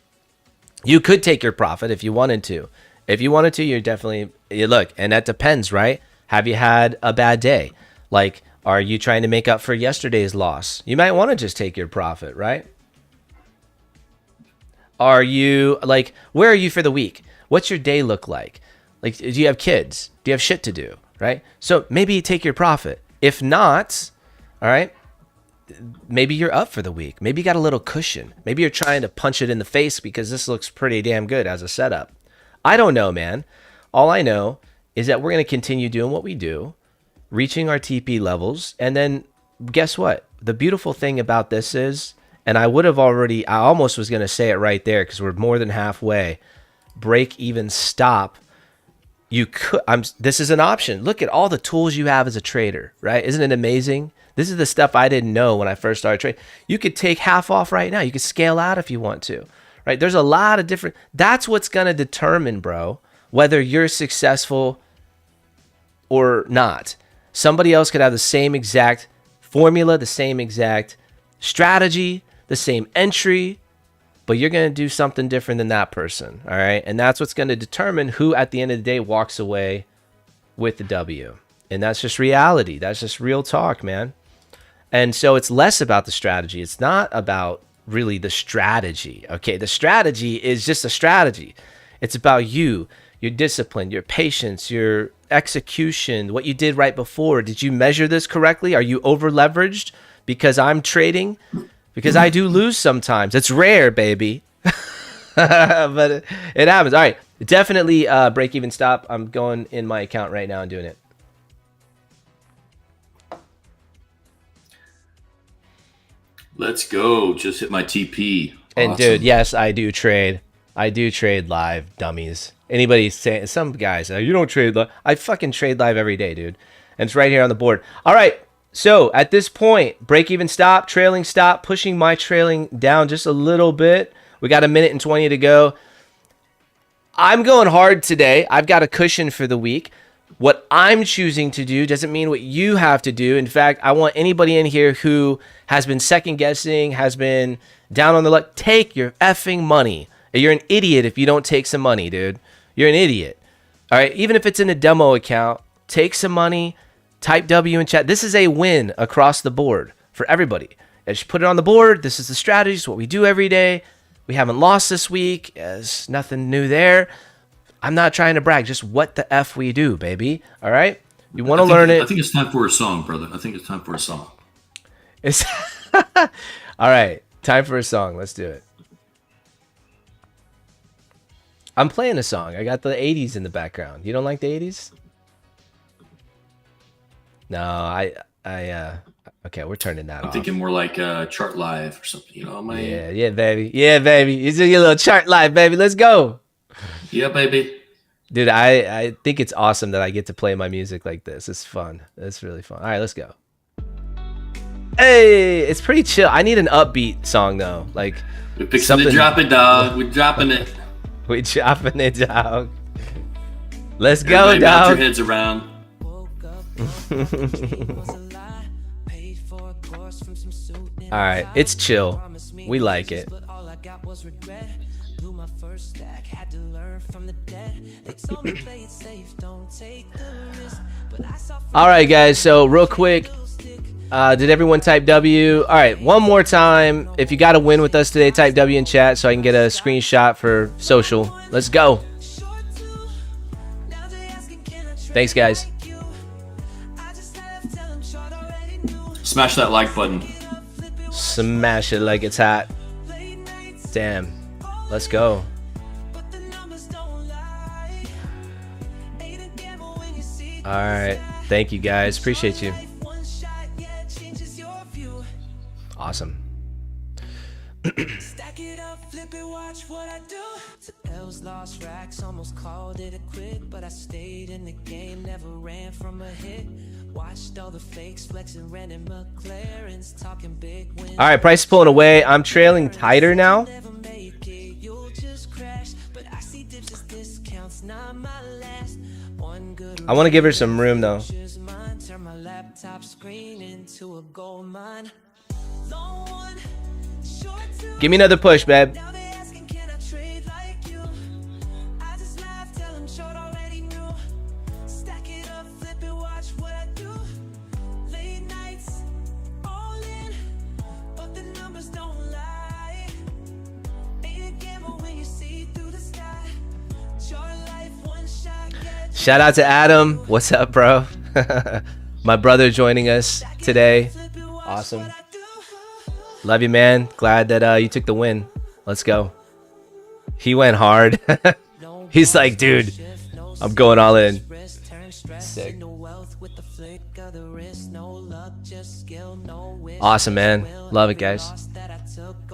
you could take your profit if you wanted to. If you wanted to, you're definitely, look, and that depends, right? Have you had a bad day? Like, are you trying to make up for yesterday's loss? You might want to just take your profit, right? Are you, like, where are you for the week? What's your day look like? Like, do you have kids? Do you have shit to do, right? So maybe you take your profit. If not, all right, maybe you're up for the week. Maybe you got a little cushion. Maybe you're trying to punch it in the face because this looks pretty damn good as a setup. I don't know, man. All I know is that we're going to continue doing what we do, reaching our TP levels. And then guess what? The beautiful thing about this is, and I almost was going to say it right there because we're more than halfway. Break even stop. You could, this is an option. Look at all the tools you have as a trader, right? Isn't it amazing? This is the stuff I didn't know when I first started trading. You could take half off right now. You could scale out if you want to, right? There's a lot of different, that's what's going to determine, bro, whether you're successful or not. Somebody else could have the same exact formula, the same exact strategy, the same entry, but you're going to do something different than that person, all right? And that's what's going to determine who at the end of the day walks away with the W. And that's just reality. That's just real talk, man. And so it's less about the strategy. It's not about really the strategy, okay? The strategy is just a strategy. It's about you, your discipline, your patience, your execution, what you did right before. Did you measure this correctly? Are you over leveraged because I'm trading? Because I do lose sometimes. It's rare, baby. But it happens. All right, definitely break even stop. I'm going in my account right now and doing it. Let's go. Just hit my TP. And awesome. dude, yes, I do trade. I do trade live, dummies. Anybody saying, some guys, you don't trade live. I fucking trade live every day, dude. And it's right here on the board. All right. So at this point, break even stop, trailing stop, pushing my trailing down just a little bit. We got 1 minute and 20 to go. I'm going hard today. I've got a cushion for the week. What I'm choosing to do doesn't mean what you have to do. In fact, I want anybody in here who has been second guessing, has been down on the luck, take your effing money. You're an idiot if you don't take some money, dude. You're an idiot. All right, even if it's in a demo account, take some money, type W in chat. This is a win across the board for everybody. I just put it on the board. This is the strategy. It's what we do every day. We haven't lost this week. There's nothing new there. I'm not trying to brag. Just what the F we do, baby. All right? You want to learn it. I think it's time for a song, brother. I think it's time for a song. It's all right. Time for a song. Let's do it. I'm playing a song. I got the 80s in the background. You don't like the 80s? No, okay, we're turning that off. I'm thinking more like Chart Live or something, you know, man. Yeah, baby. Yeah, baby. You do your little chart live, baby. Let's go. Yeah, baby. Dude, I think it's awesome that I get to play my music like this. It's fun. It's really fun. All right, let's go. Hey, it's pretty chill. I need an upbeat song though. Like we're fixing to drop it, dog. We're dropping it. We're dropping it, dog. Let's go, Everybody dog. Bounce your heads around. All right, it's chill. We like it. All right, guys. So real quick, did everyone type W? All right, one more time. If you got to win with us today, type W in chat so I can get a screenshot for social. Let's go. Thanks, guys. Smash that like button. Smash it like it's hot. Damn. Let's go. All right. Thank you, guys. Appreciate you. Awesome. Stack it up, flip it, watch what I do. L's lost racks, almost called it a quit, but I stayed in the game, never ran from a hit. Watched all the fakes flexing, ran in McLaren's, talking big wins. All right, price is pulling away. I'm trailing tighter now. I want to give her some room though. Give me another push, babe. Shout out to Adam. What's up, bro? My brother joining us today. Awesome. Love you, man. Glad that you took the win. Let's go. He went hard. He's like, dude, I'm going all in. Sick. Awesome, man. Love it, guys.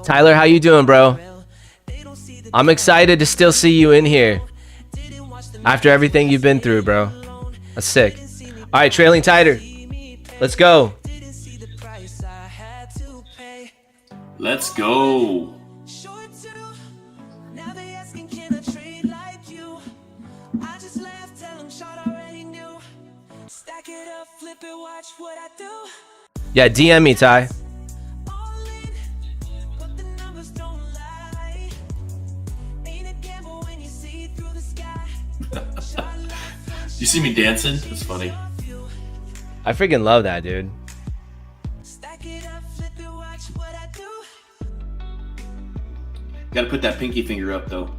Tyler, how you doing, bro? I'm excited to still see you in here after everything you've been through, bro. That's sick. All right, trailing tighter. Let's go. Let's go. Yeah, DM me, Ty. You see me dancing? It's funny. I freaking love that, dude. Gotta put that pinky finger up, though.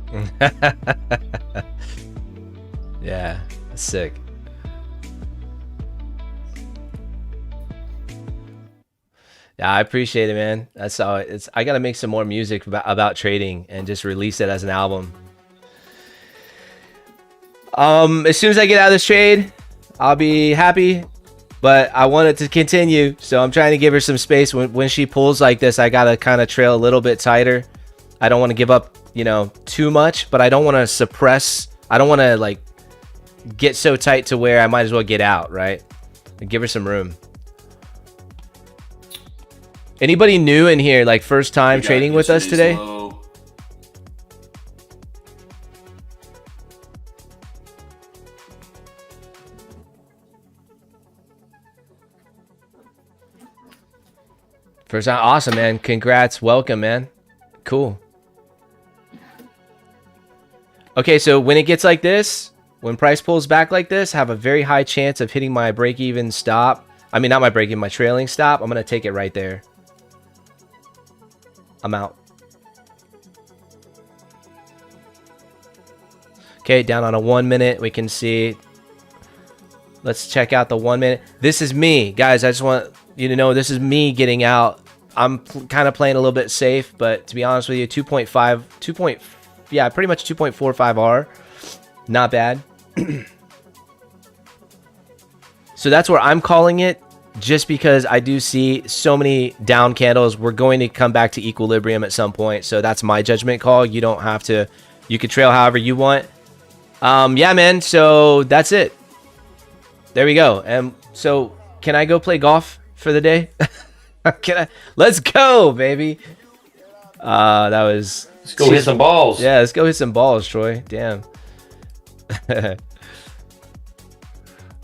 Yeah, that's sick. Yeah, I appreciate it, man. That's all. I gotta make some more music about trading and just release it as an album. As soon as I get out of this trade, I'll be happy. But I want it to continue, so I'm trying to give her some space. When she pulls like this, I gotta kind of trail a little bit tighter. I don't want to give up, too much, but I don't want to suppress. I don't want to like get so tight to where I might as well get out, right? Give her some room. Anybody new in here, like first time trading with us today? Low. First time, awesome, man. Congrats, welcome, man. Cool. Okay, so when it gets like this, when price pulls back like this, I have a very high chance of hitting my break-even stop. I mean, not my break-even, my trailing stop. I'm going to take it right there. I'm out. Okay, down on a 1 minute, we can see. Let's check out the 1 minute. This is me, guys. I just want you to know this is me getting out. I'm kind of playing a little bit safe, but to be honest with you, 2.5, yeah, pretty much 2.45R. Not bad. So that's where I'm calling it, just because I do see so many down candles. We're going to come back to equilibrium at some point. So that's my judgment call. You don't have to, you can trail however you want. Yeah, man. So that's it. There we go. And so can I go play golf for the day? Can I? Let's go, baby. That was. Let's go hit some balls. Yeah, let's go hit some balls, Troy. Damn.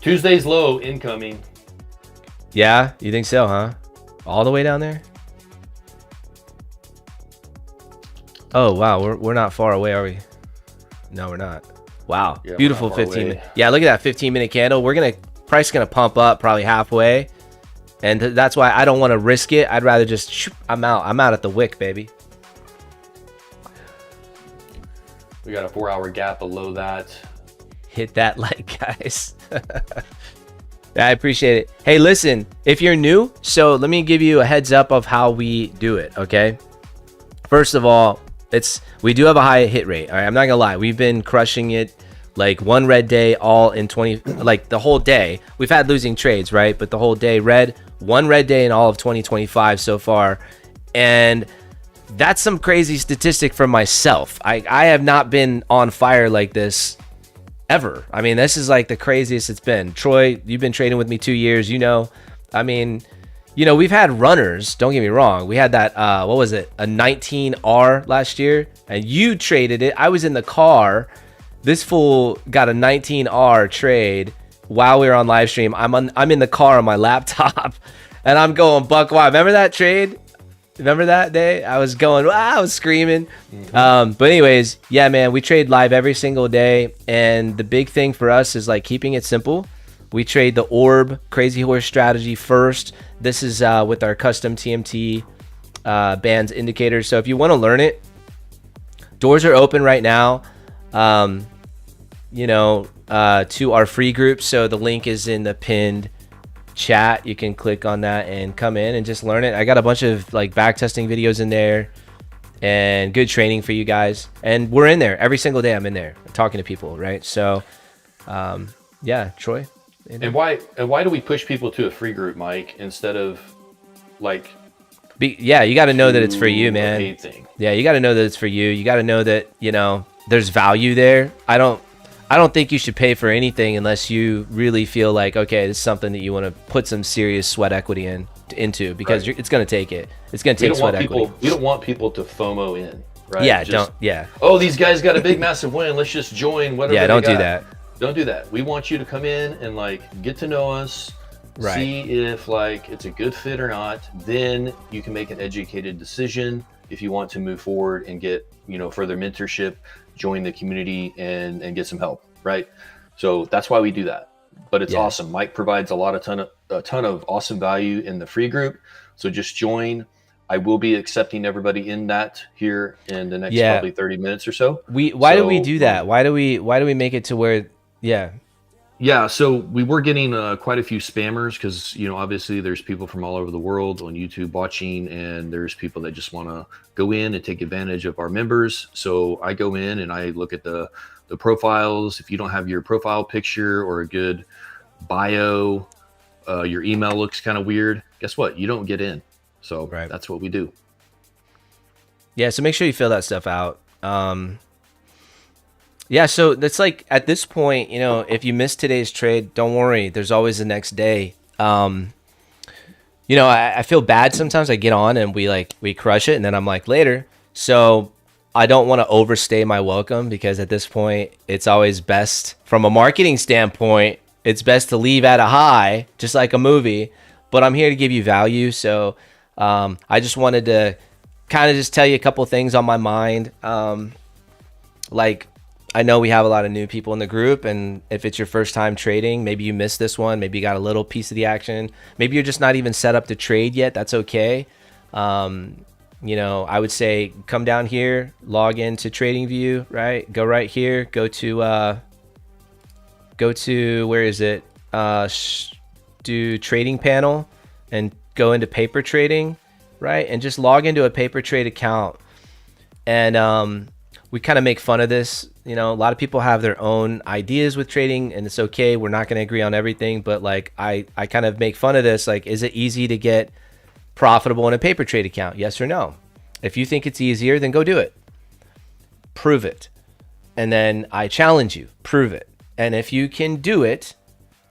Tuesday's low incoming. Yeah, you think so, huh? All the way down there? Oh, wow. We're not far away, are we? No, we're not. Wow. Yeah, beautiful 15 minute. Yeah, look at that 15-minute candle. Price gonna pump up probably halfway. And that's why I don't want to risk it. I'd rather just I'm out at the wick, baby. We got a 4-hour gap below that. Hit that like, guys. I appreciate it. Hey, listen, if you're new, so let me give you a heads up of how we do it, okay? First of all, we do have a high hit rate. All right, I'm not gonna lie. We've been crushing it like one red day all in 20, like the whole day. We've had losing trades, right? But the whole day red, one red day in all of 2025 so far. And that's some crazy statistic for myself. I have not been on fire like this ever. I mean, this is like the craziest it's been. Troy, you've been trading with me 2 years, you know. I mean, you know, we've had runners, don't get me wrong. We had that, what was it? A 19R last year, and you traded it. I was in the car. This fool got a 19R trade while we were on live stream. I'm in the car on my laptop, and I'm going buck wild. Remember that trade? Remember that day? I was going, I was screaming. But anyways, yeah, man, we trade live every single day. And the big thing for us is like keeping it simple. We trade the orb crazy horse strategy first. This is with our custom TMT bands indicators. So if you want to learn it, doors are open right now, you know, to our free group. So the link is in the pinned chat. You can click on that and come in and just learn it. I got a bunch of like back testing videos in there and good training for you guys, and we're in there every single day. I'm in there talking to people, right? So yeah, Troy. And why do we push people to a free group, Mike, instead of like yeah, you got to know that it's for you, man. Paid thing. Yeah, you got to know that it's for you. You got to know that, you know, there's value there. I don't think you should pay for anything unless you really feel like, okay, this is something that you want to put some serious sweat equity into, because it's going to take it. It's going to take sweat equity. We don't want people to FOMO in, right? Yeah, Oh, these guys got a big, massive win. Let's just join whatever. Yeah, don't do that. Don't do that. We want you to come in and like get to know us, right. See if like it's a good fit or not. Then you can make an educated decision if you want to move forward and get, you know, further mentorship, join the community and get some help, right? So that's why we do that. But it's awesome. Mike provides a ton of awesome value in the free group. So just join. I will be accepting everybody in that here in the next probably 30 minutes or so. Why do we do that? Why do we make it to where Yeah, so we were getting quite a few spammers because, you know, obviously there's people from all over the world on YouTube watching, and there's people that just want to go in and take advantage of our members. So I go in and I look at the profiles. If you don't have your profile picture or a good bio, your email looks kind of weird, guess what? You don't get in. So that's what we do. Yeah, so make sure you fill that stuff out. Yeah, so that's like at this point, you know, if you miss today's trade, don't worry. There's always the next day. you know, I feel bad sometimes. I get on and we crush it, and then I'm like later. So I don't want to overstay my welcome, because at this point, it's always best from a marketing standpoint. It's best to leave at a high, just like a movie. But I'm here to give you value, so I just wanted to kind of just tell you a couple things on my mind. Like, I know we have a lot of new people in the group, and if it's your first time trading, maybe you missed this one, maybe you got a little piece of the action, maybe you're just not even set up to trade yet. That's okay. You know, I would say come down here, log into TradingView, right? Go right here, go to where is it? Do trading panel and go into paper trading, right? And just log into a paper trade account. And we kind of make fun of this. You know, a lot of people have their own ideas with trading, and it's okay. We're not going to agree on everything, but like I kind of make fun of this. Like, is it easy to get profitable in a paper trade account? Yes or no? If you think it's easier, then go do it. Prove it. And then I challenge you, prove it. And if you can do it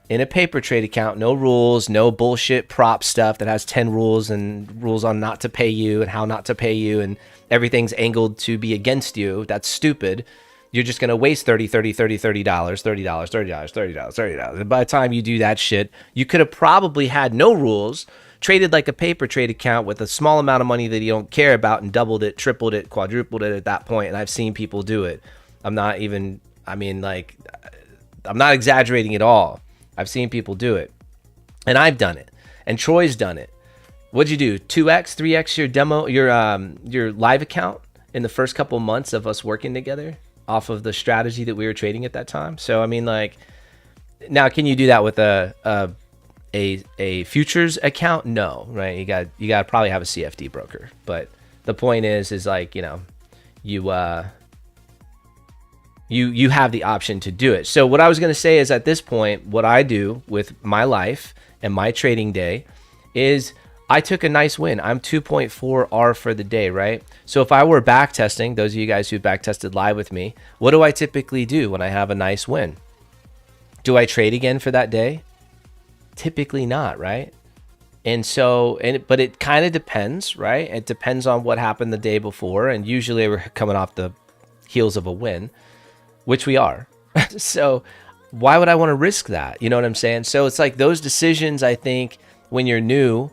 in a paper trade account, no rules, no bullshit prop stuff that has 10 rules and rules on not to pay you and how not to pay you, and everything's angled to be against you, that's stupid. You're just going to waste $30. And by the time you do that shit, you could have probably had no rules, traded like a paper trade account with a small amount of money that you don't care about, and doubled it, tripled it, quadrupled it at that point. And I've seen people do it. I'm not exaggerating at all. I've seen people do it. And I've done it. And Troy's done it. What'd you do? 2x, 3x your demo, your live account in the first couple months of us working together off of the strategy that we were trading at that time. So I mean, like, now can you do that with a futures account? No, right? You got to probably have a CFD broker. But the point is like, you know, you have the option to do it. So what I was going to say is, at this point, what I do with my life and my trading day is I took a nice win. I'm 2.4 R for the day, right? So if I were back testing, those of you guys who back tested live with me, what do I typically do when I have a nice win? Do I trade again for that day? Typically not, right? And so, but it kind of depends, right? It depends on what happened the day before. And usually we're coming off the heels of a win, which we are. So why would I want to risk that? You know what I'm saying? So it's like those decisions, I think, when you're new,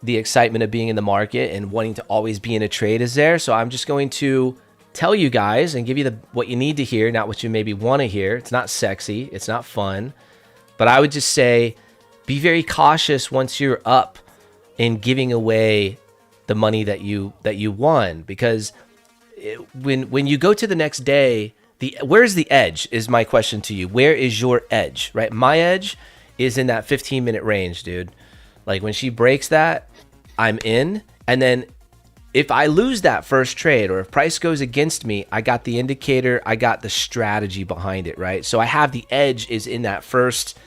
the excitement of being in the market and wanting to always be in a trade is there. So I'm just going to tell you guys and give you what you need to hear, not what you maybe want to hear. It's not sexy. It's not fun. But I would just say, be very cautious once you're up in giving away the money that you won, because when you go to the next day, where's the edge is my question to you. Where is your edge, right? My edge is in that 15-minute range, dude. Like, when she breaks that, I'm in. And then if I lose that first trade, or if price goes against me, I got the indicator, I got the strategy behind it, right? So I have the edge is in that first,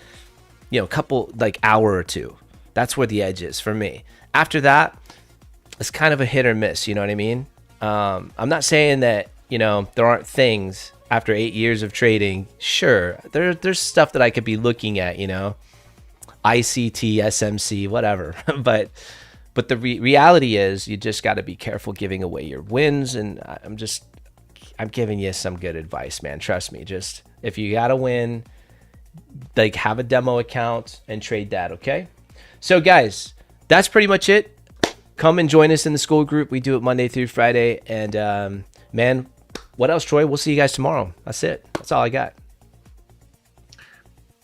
you know, couple, like, hour or two. That's where the edge is for me. After that, it's kind of a hit or miss, you know what I mean? I'm not saying that, you know, there aren't things after 8 years of trading. Sure, there's stuff that I could be looking at, you know, ICT, SMC, whatever. but the reality is, you just got to be careful giving away your wins. And I'm giving you some good advice, man. Trust me. Just, if you got to win, like, have a demo account and trade that. Okay. So guys, that's pretty much it. Come and join us in the school group. We do it Monday through Friday. And, man, what else, Troy? We'll see you guys tomorrow. That's it. That's all I got.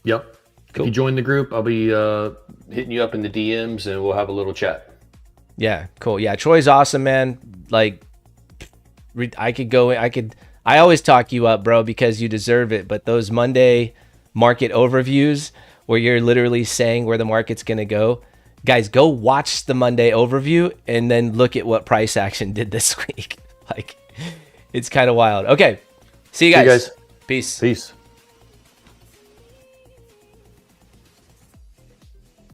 Yep. Cool. If you join the group, I'll be hitting you up in the DMs, and we'll have a little chat. Yeah, cool. Yeah, Troy's awesome, man. Like, I always talk you up, bro, because you deserve it. But those Monday market overviews where you're literally saying where the market's going to go, guys, go watch the Monday overview and then look at what price action did this week. Like, it's kind of wild. Okay. See you guys. Peace.